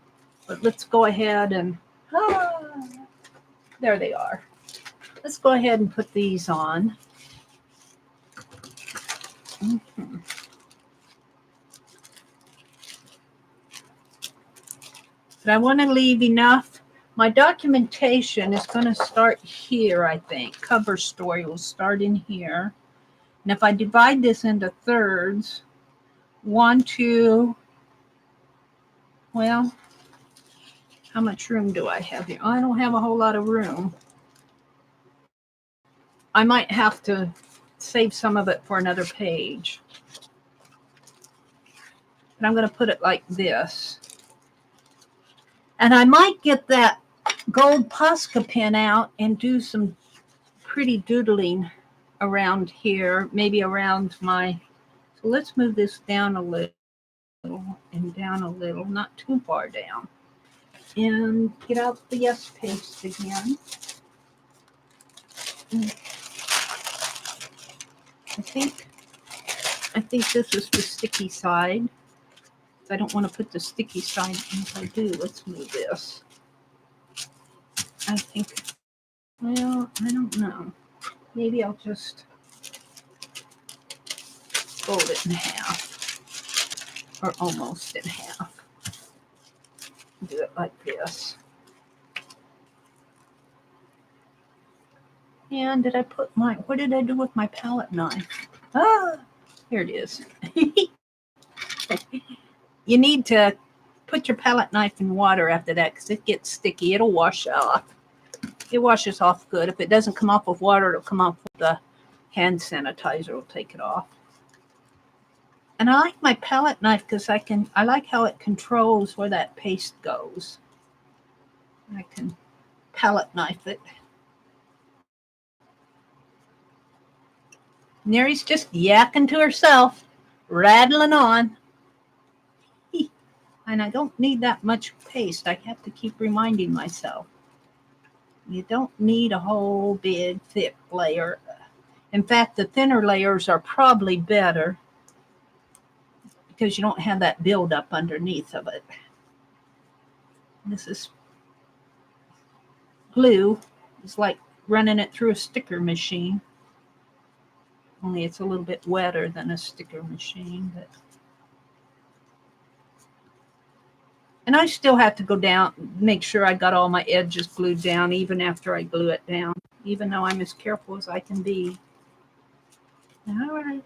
But let's go ahead and, there they are. Let's go ahead and put these on. Mm-hmm. But I want to leave enough. My documentation is going to start here, I think. Cover story will start in here. And if I divide this into thirds, 1, 2, well, how much room do I have here? I don't have a whole lot of room. I might have to save some of it for another page. But I'm going to put it like this. And I might get that gold Posca pen out and do some pretty doodling around here, maybe around my, so let's move this down a little and down a little, not too far down. And get out the yes paste again. I think this is the sticky side. I don't want to put the sticky side in. If I do, let's move this. I think, well, I don't know. Maybe I'll just fold it in half, or almost in half. Do it like this. And did I put my, what did I do with my palette knife? Ah, here it is. You need to put your palette knife in water after that because it gets sticky. It'll wash off. It washes off good. If it doesn't come off with water, it'll come off with the hand sanitizer. Will take it off. And I like my palette knife because I like how it controls where that paste goes. I can palette knife it. Mary's just yakking to herself, rattling on. And I don't need that much paste. I have to keep reminding myself. You don't need a whole big thick layer. In fact, the thinner layers are probably better because you don't have that buildup underneath of it. This is glue. It's like running it through a sticker machine. Only it's a little bit wetter than a sticker machine. But and I still have to go down, make sure I got all my edges glued down even after I glue it down, even though I'm as careful as I can be. All right.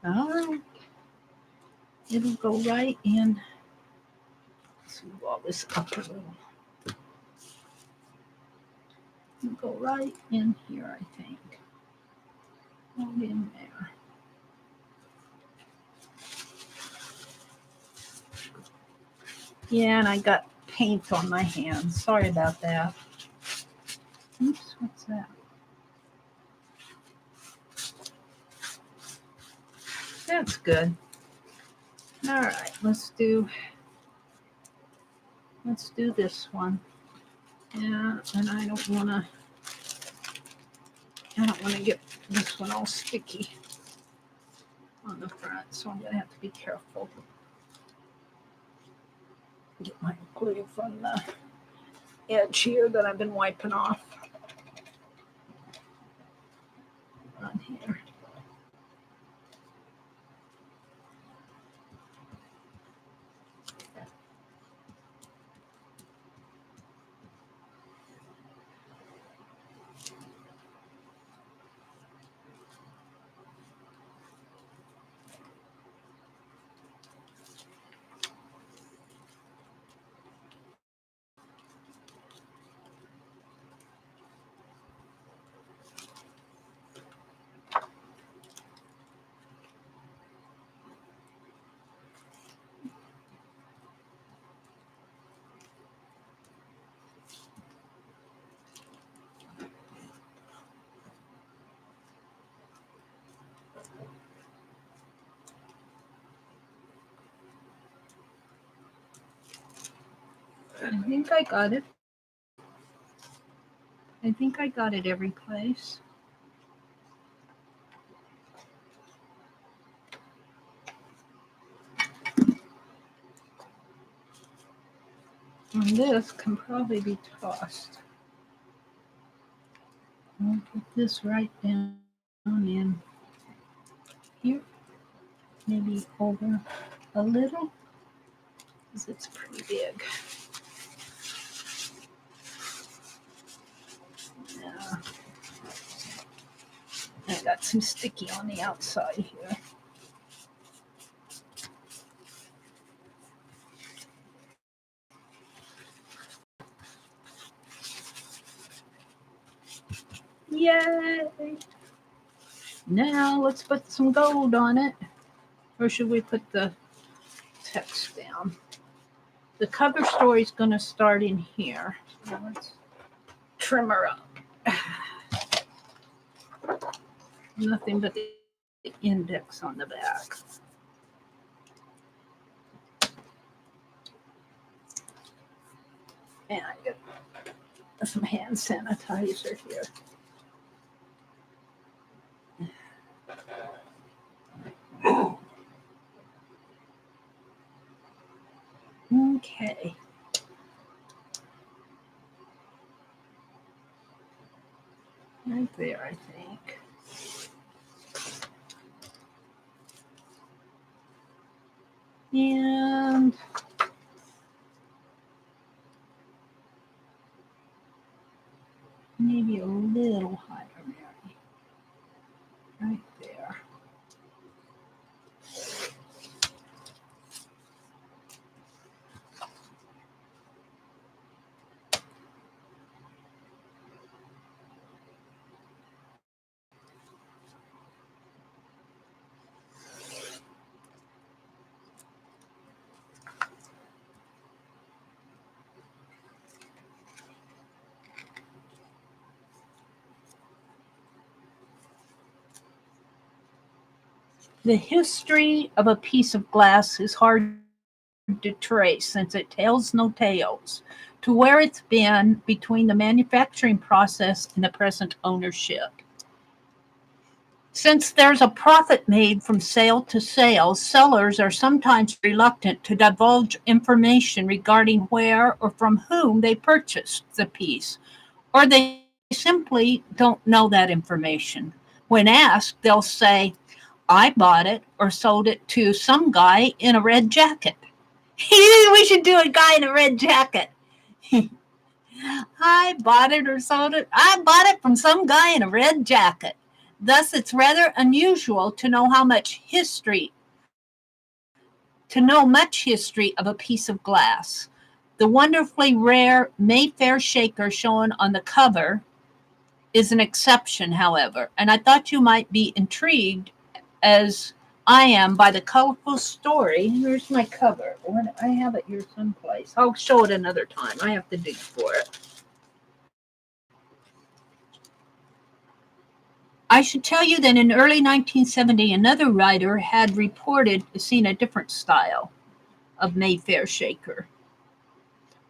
All right. It'll go right in. Let's move all this up a little. It'll go right in here, I think. Right in there. Yeah, and I got paint on my hands. Sorry about that. Oops, what's that? That's good. All right, let's do this one. Yeah, and I don't want to get this one all sticky on the front, so I'm going to have to be careful. Get my glue from the edge here that I've been wiping off on here. I think I got it. I think I got it every place. And this can probably be tossed. I'll put this right down in here. Maybe over a little, because it's pretty big. Yeah. I got some sticky on the outside here. Yay! Now let's put some gold on it. Or should we put the text down? The cover story is going to start in here. So let's trim her up. Nothing but the index on the back. And I get some hand sanitizer here. Okay. Right there, I think. And maybe a little higher, Mary. Right there. The history of a piece of glass is hard to trace since it tells no tales to where it's been between the manufacturing process and the present ownership. Since there's a profit made from sale to sale, sellers are sometimes reluctant to divulge information regarding where or from whom they purchased the piece, or they simply don't know that information. When asked, they'll say, I bought it or sold it to some guy in a red jacket. We should do a guy in a red jacket. I bought it or sold it. I bought it from some guy in a red jacket. Thus, it's rather unusual to know much history of a piece of glass. The wonderfully rare Mayfair shaker shown on the cover is an exception, however, and I thought you might be intrigued as I am by the colorful story. Here's my cover. I have it here someplace. I'll show it another time. I have to dig for it. I should tell you that in early 1970, another writer had reported seeing a different style of Mayfair shaker.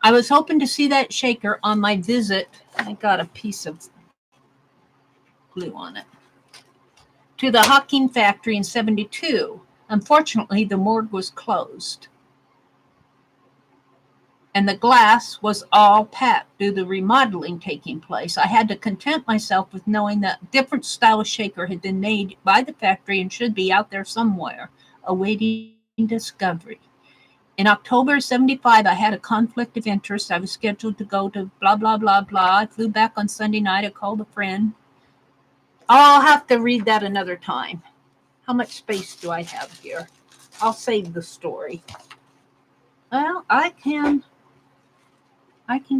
I was hoping to see that shaker on my visit. I got a piece of glue on it. To the Hocking factory in 72. Unfortunately, the morgue was closed, and the glass was all packed due to the remodeling taking place. I had to content myself with knowing that a different style of shaker had been made by the factory and should be out there somewhere, awaiting discovery. In October 75, I had a conflict of interest. I was scheduled to go to blah, blah, blah, blah. I flew back on Sunday night. I called a friend. I'll have to read that another time. How much space do I have here? I'll save the story. Well, I can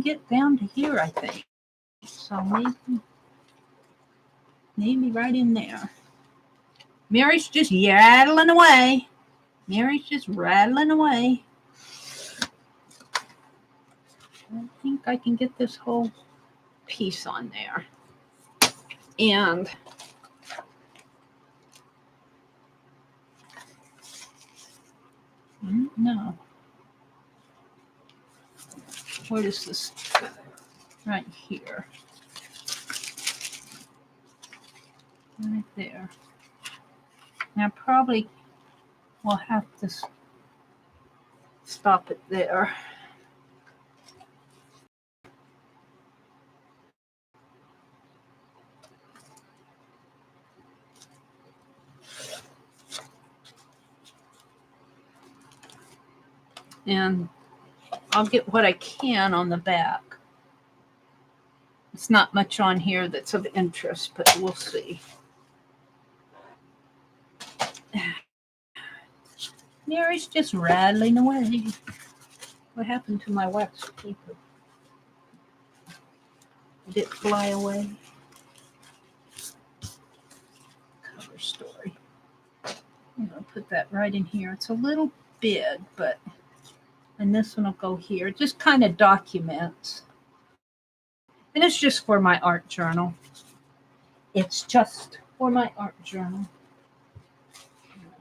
get down to here, I think. So maybe right in there. Mary's just rattling away. Mary's just rattling away. I think I can get this whole piece on there. And no. Where does this? Right here. Right there. Now probably we'll have to stop it there. And I'll get what I can on the back. It's not much on here that's of interest, but we'll see. Mary's just rattling away. What happened to my wax paper? Did it fly away? Cover story. I'm going to put that right in here. It's a little big, but, and this one will go here. It just kind of documents. And it's just for my art journal. It's just for my art journal.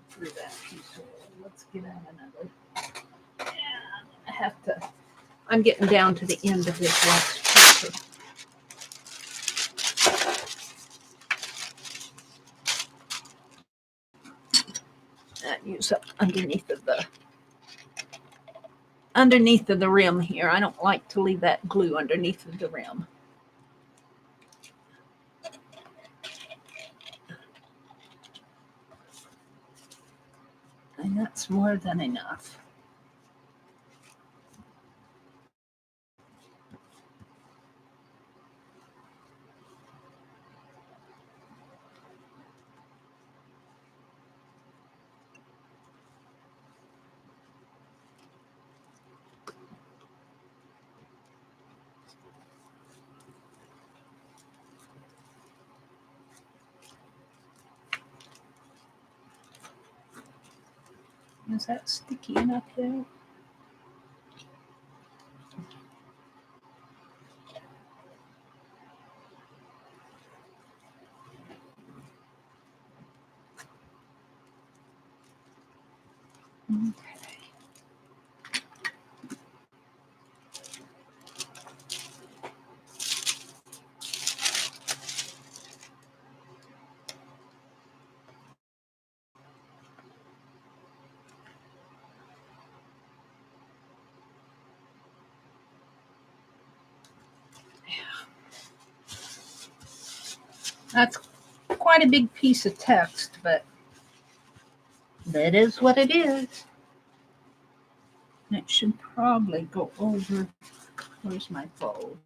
Through that piece away. Let's get out another. I have to, I'm getting down to the end of this wax paper. That use up underneath of the rim here. I don't like to leave that glue underneath of the rim. And that's more than enough. Is that sticky enough there? Okay. That's quite a big piece of text, but that is what it is. And it should probably go over. Where's my fold?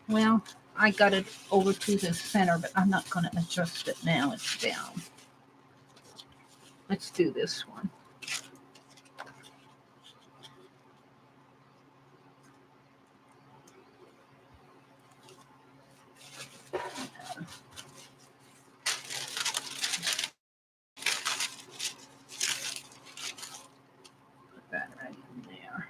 Well, I got it over to the center, but I'm not going to adjust it now. It's down. Let's do this one. Put that right in there.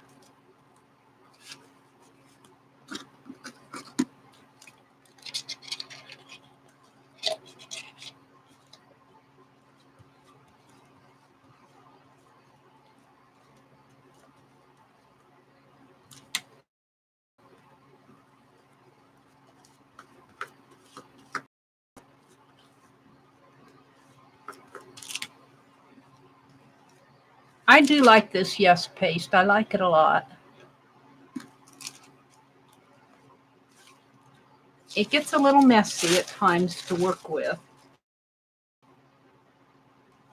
I do like this Yes paste. I like it a lot. It gets a little messy at times to work with,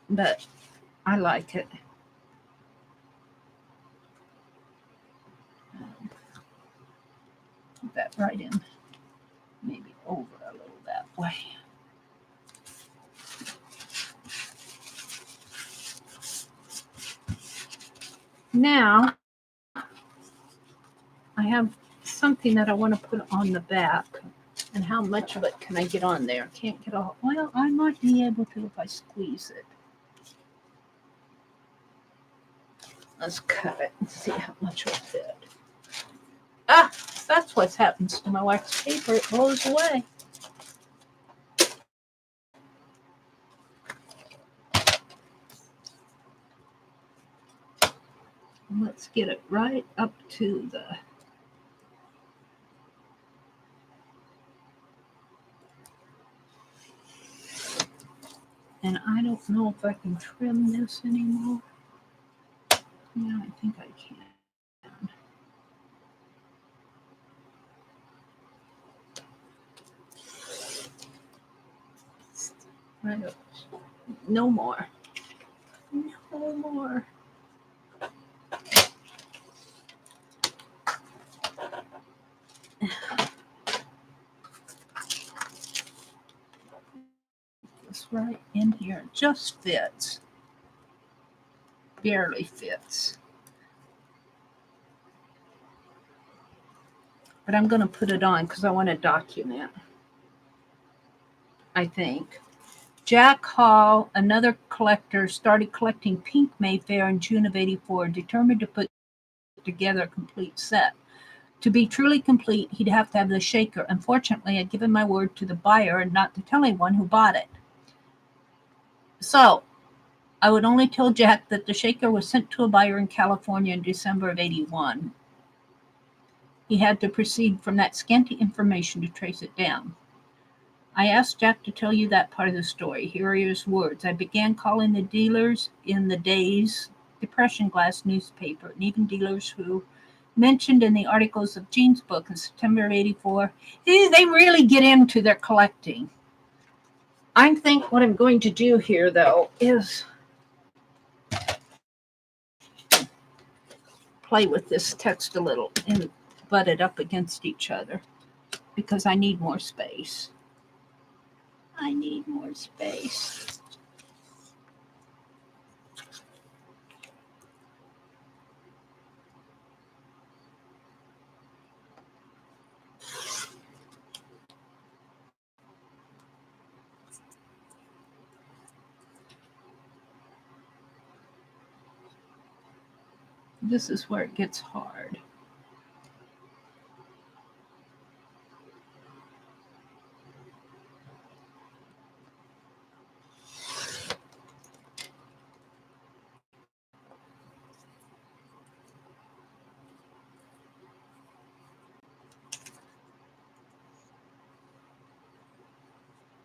but I like it. Put that right in, maybe over a little that way. Now, I have something that I want to put on the back. And how much of it can I get on there? Can't get all. Well, I might be able to if I squeeze it. Let's cut it and see how much will fit. Ah, that's what happens to my wax paper. It blows away. Let's get it right up to the... And I don't know if I can trim this anymore. Yeah, I think I can. Right up. No more. No more. This right in here just fits. Barely fits. But I'm going to put it on because I want to document, I think. Jack Hall, another collector, started collecting pink Mayfair in June of '84, determined to put together a complete set. To be truly complete, he'd have to have the shaker. Unfortunately, I'd given my word to the buyer and not to tell anyone who bought it. So, I would only tell Jack that the shaker was sent to a buyer in California in December of '81. He had to proceed from that scanty information to trace it down. I asked Jack to tell you that part of the story. Here are his words. I began calling the dealers in the Day's Depression Glass newspaper, and even dealers who mentioned in the articles of Jean's book in September of '84. They really get into their collecting. I think what I'm going to do here, though, is play with this text a little and butt it up against each other because I need more space. I need more space. This is where it gets hard.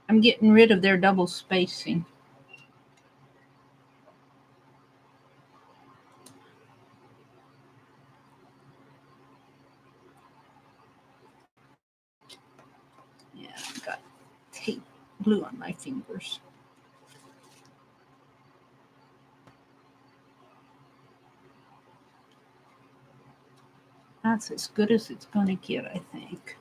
I'm getting rid of their double spacing. Yeah, I've got tape glue on my fingers. That's as good as it's going to get, I think.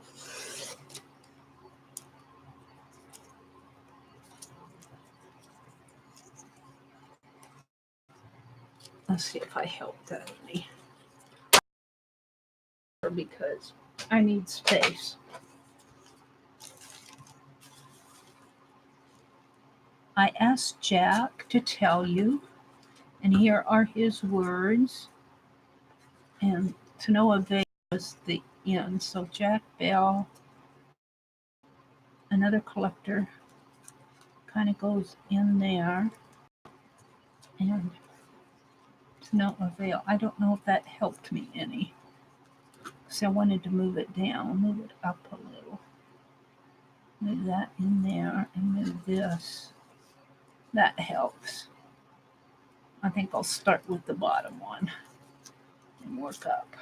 Let's see if I help that any. Because I need space. I asked Jack to tell you, and here are his words. And to no avail was the end. So Jack Bell, another collector, kind of goes in there. And to no avail. I don't know if that helped me any. So I wanted to move it down, move it up a little. Move that in there and move this. That helps. I think I'll start with the bottom one and work up.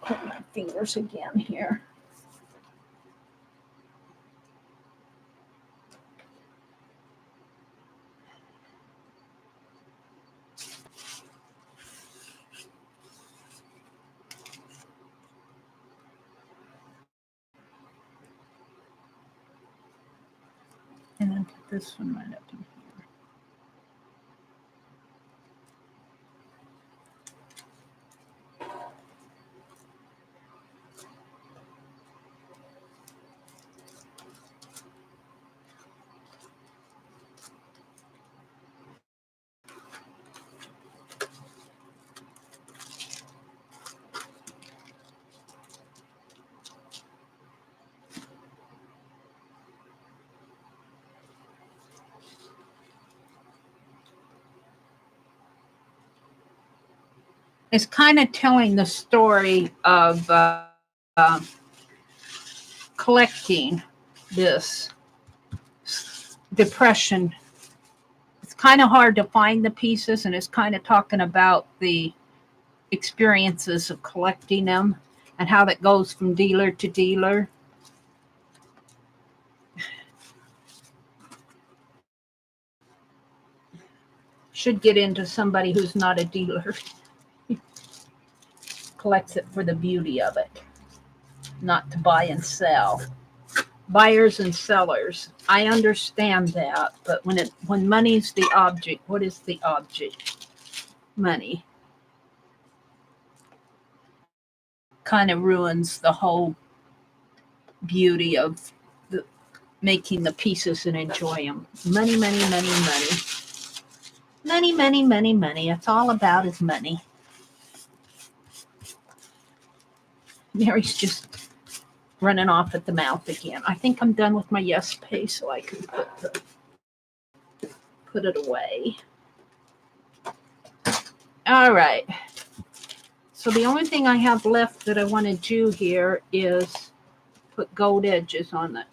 Put my fingers again here. And then put this one right up in here. It's kind of telling the story of collecting this depression. It's kind of hard to find the pieces, and it's kind of talking about the experiences of collecting them and how that goes from dealer to dealer. Should get into somebody who's not a dealer. Collects it for the beauty of it, not to buy and sell. Buyers and sellers, I understand that, but when money's the object, what is the object? Money. Kind of ruins the whole beauty of making the pieces and enjoy them. Money, money, money, money. Money, money, money, money. It's all about is money. Mary's just running off at the mouth again. I think I'm done with my yes pay, so I can put it away. All right. So the only thing I have left that I want to do here is put gold edges on it.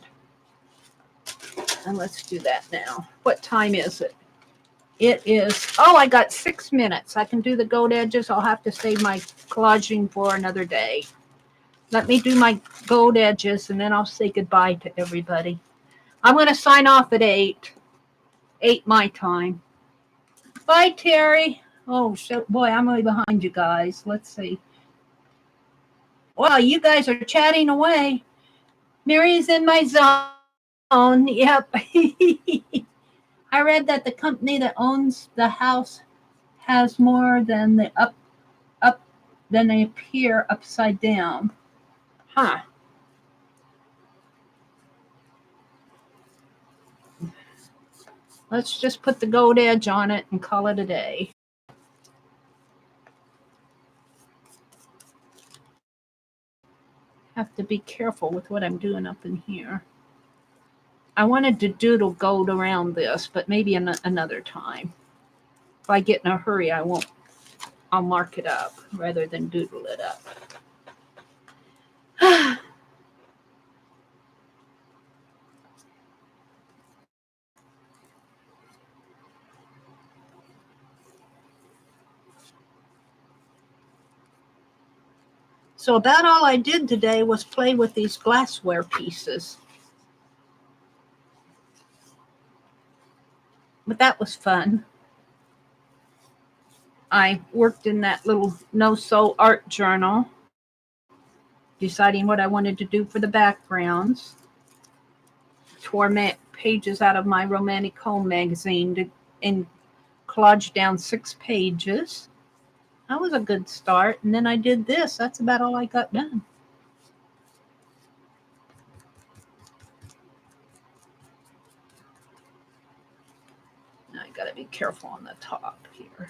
And let's do that now. What time is it? It is, I got 6 minutes. I can do the gold edges. I'll have to save my collaging for another day. Let me do my gold edges, and then I'll say goodbye to everybody. I'm going to sign off at 8 my time. Bye, Terry. Oh, boy, I'm way behind you guys. Let's see. Wow, you guys are chatting away. Mary's in my zone. Yep. I read that the company that owns the house has more than the up than they appear upside down. Huh. Let's just put the gold edge on it and call it a day. Have to be careful with what I'm doing up in here. I wanted to doodle gold around this, but maybe another time. If I get in a hurry, I'll mark it up rather than doodle it up. So about all I did today was play with these glassware pieces. But that was fun. I worked in that little no-sew art journal, deciding what I wanted to do for the backgrounds. Tore pages out of my Romantic Home magazine and collaged down 6 pages. That was a good start. And then I did this. That's about all I got done. Now I got to be careful on the top here.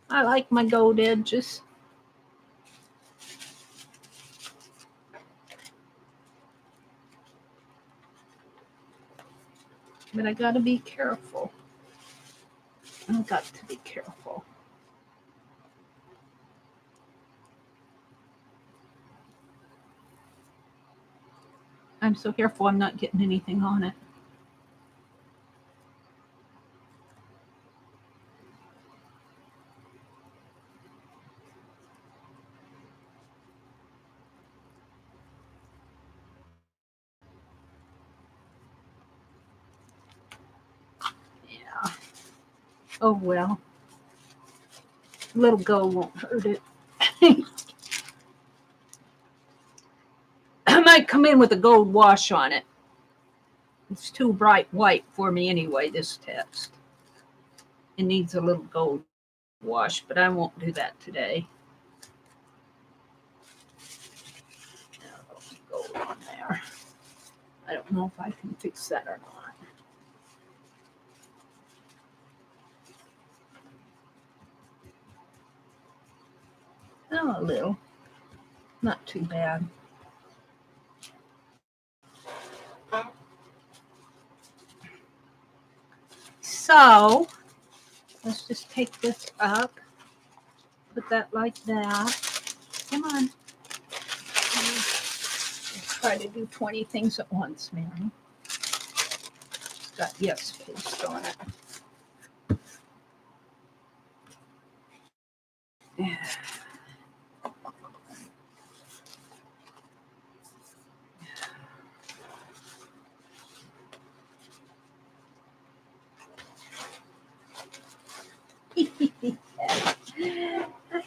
I like my gold edges. But I got to be careful. I've got to be careful. I'm so careful I'm not getting anything on it. Yeah. Oh, well. Little gold won't hurt it. I might come in with a gold wash on it. It's too bright white for me anyway, this text. It needs a little gold wash, but I won't do that today. Gold on there. I don't know if I can fix that or not. Oh, a little. Not too bad. So, let's just take this up. Put that like that. Come on. Let's try to do 20 things at once, Mary. It's got yes paste on it. Yeah.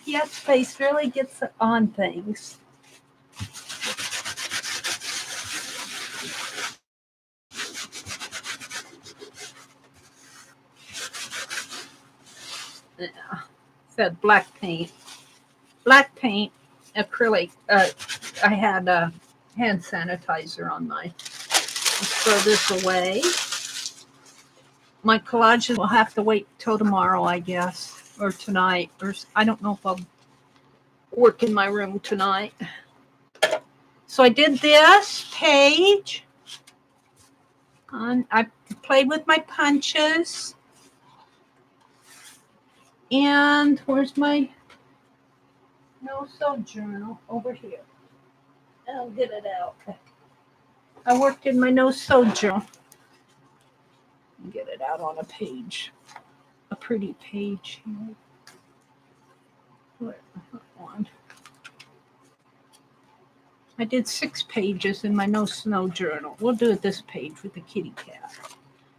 Yes, face really gets on things. Yeah. Said black paint, acrylic. I had hand sanitizer on my. Let's throw this away. My collages will have to wait till tomorrow, I guess, or tonight, or I don't know if I'll work in my room tonight. So I did this page. I played with my punches. And where's my no-sew journal? Over here. I'll get it out. I worked in my no-sew journal. Get it out on a page. A pretty page here. One. I did 6 pages in my no-snow journal. We'll do it this page with the kitty cat.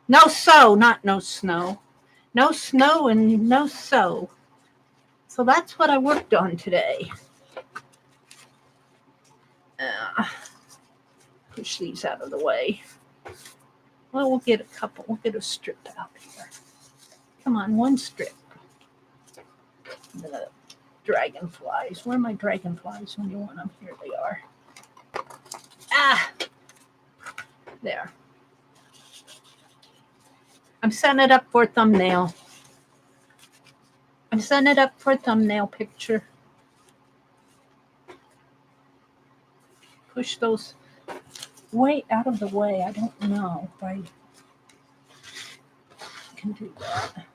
No sew, not no snow. No snow and no sew. So that's what I worked on today. Push these out of the way. Well, we'll get a couple. We'll get a strip out here. Come on, one strip. The dragonflies. Where are my dragonflies when you want them? Here they are. Ah! There. I'm setting it up for a thumbnail. I'm setting it up for a thumbnail picture. Push those way out of the way. I don't know if I can do that.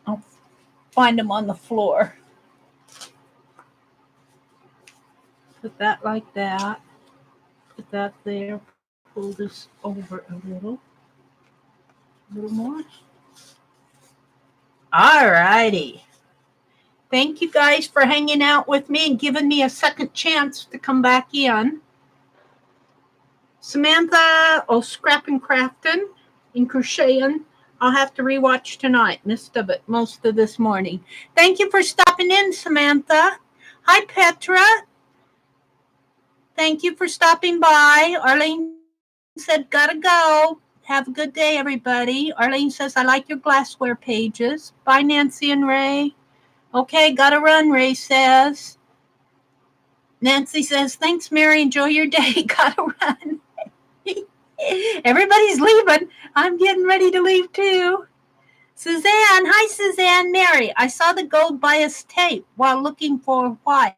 I'll find them on the floor. Put that like that. Put that there. Pull this over a little more. All righty. Thank you guys for hanging out with me and giving me a second chance to come back in. Samantha, scrapping, crafting, and crocheting. I'll have to rewatch tonight. Missed of it most of this morning. Thank you for stopping in, Samantha. Hi, Petra. Thank you for stopping by. Arlene said, gotta go. Have a good day, everybody. Arlene says, I like your glassware pages. Bye, Nancy and Ray. Okay, gotta run, Ray says. Nancy says, thanks, Mary. Enjoy your day. Gotta run. Everybody's leaving. I'm getting ready to leave too. Suzanne. Hi, Suzanne. Mary, I saw the gold bias tape while looking for white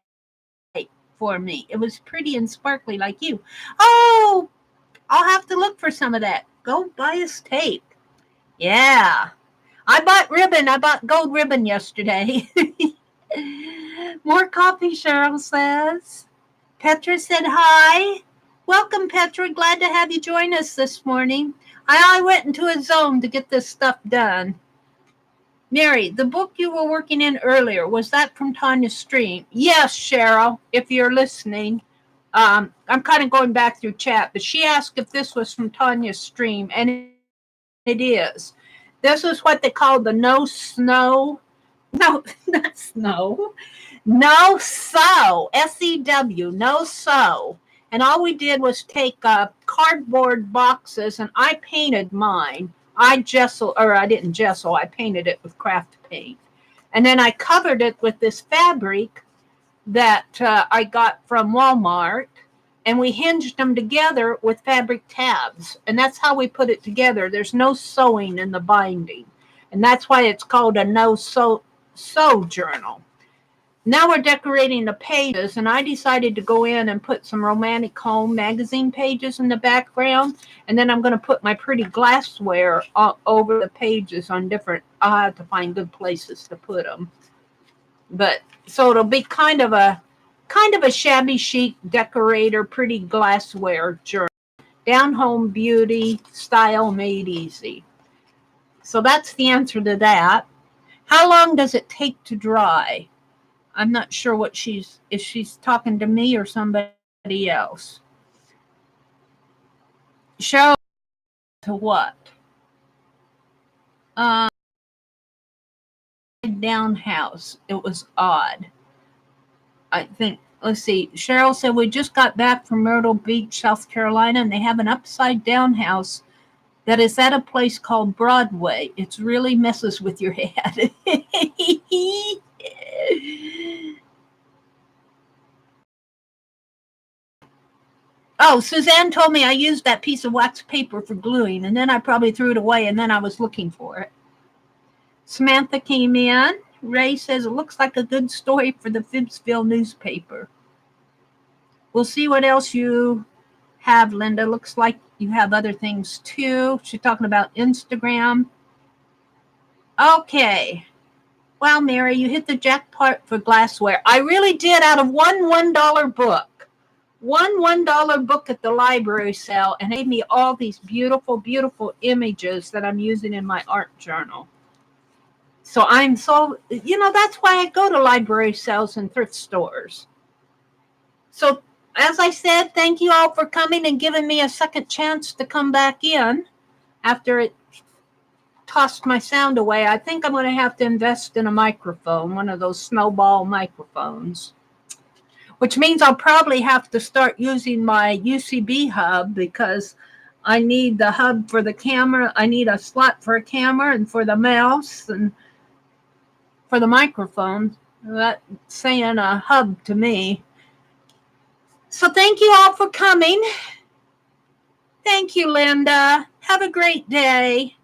for me. It was pretty and sparkly like you. Oh, I'll have to look for some of that. Gold bias tape. Yeah. I bought ribbon. I bought gold ribbon yesterday. More coffee, Cheryl says. Petra said hi. Welcome, Petra. Glad to have you join us this morning. I went into a zone to get this stuff done. Mary, the book you were working in earlier, was that from Tanya's stream? Yes, Cheryl, if you're listening. I'm kind of going back through chat, but she asked if this was from Tanya's stream, and it is. This is what they call the no snow. No, not snow. No sew. SEW. No sew. And all we did was take cardboard boxes, and I painted mine. I didn't gesso. I painted it with craft paint, and then I covered it with this fabric that I got from Walmart, and we hinged them together with fabric tabs, and that's how we put it together. There's no sewing in the binding, and that's why it's called a no sew journal. Now we're decorating the pages, and I decided to go in and put some Romantic Home magazine pages in the background, and then I'm going to put my pretty glassware over the pages on different. I'll have to find good places to put them, but so it'll be kind of a shabby chic decorator, pretty glassware journal. Down home beauty style made easy. So that's the answer to that. How long does it take to dry? I'm not sure if she's talking to me or somebody else. Cheryl, to what? Down house. It was odd. I think, let's see. Cheryl said, we just got back from Myrtle Beach, South Carolina, and they have an upside down house that is at a place called Broadway. It really messes with your head. Oh, Suzanne told me I used that piece of wax paper for gluing, and then I probably threw it away, and then I was looking for it. Samantha came in. Ray says, it looks like a good story for the Phibbsville newspaper. We'll see what else you have, Linda. Looks like you have other things too. She's talking about Instagram. Okay. Wow, Mary, you hit the jackpot for glassware. I really did, out of one $1 book. One $1 book at the library sale, and gave me all these beautiful, beautiful images that I'm using in my art journal. So that's why I go to library sales and thrift stores. So as I said, thank you all for coming and giving me a second chance to come back in after it tossed my sound away. I think I'm going to have to invest in a microphone, one of those snowball microphones, which means I'll probably have to start using my UCB hub, because I need the hub for the camera. I need a slot for a camera and for the mouse and for the microphone. That's saying a hub to me. So thank you all for coming. Thank you, Linda. Have a great day.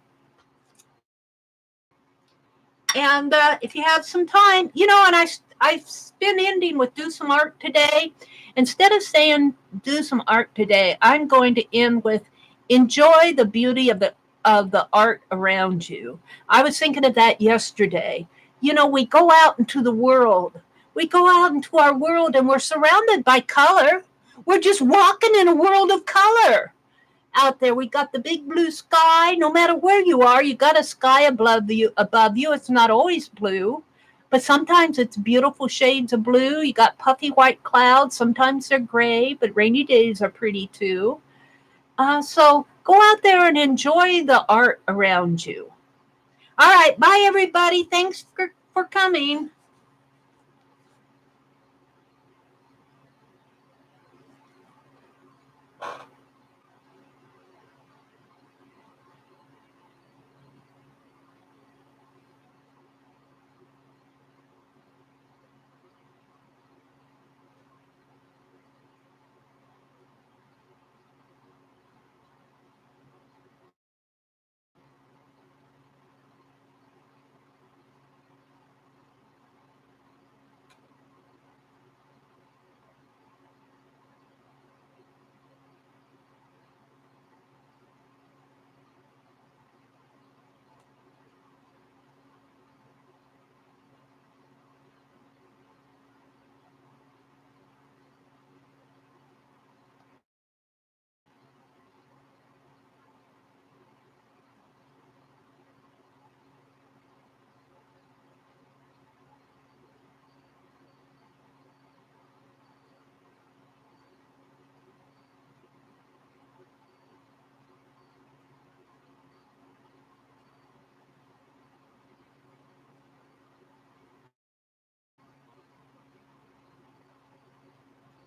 And if you have some time, and I've been ending with do some art today. Instead of saying do some art today, I'm going to end with enjoy the beauty of the art around you. I was thinking of that yesterday. We go out into the world. We go out into our world, and we're surrounded by color. We're just walking in a world of color. Out there, we got the big blue sky. No matter where you are, you got a sky above you. It's not always blue, but sometimes it's beautiful shades of blue. You got puffy white clouds. Sometimes they're gray, but rainy days are pretty too. So go out there and enjoy the art around you. All right, bye everybody. Thanks for coming.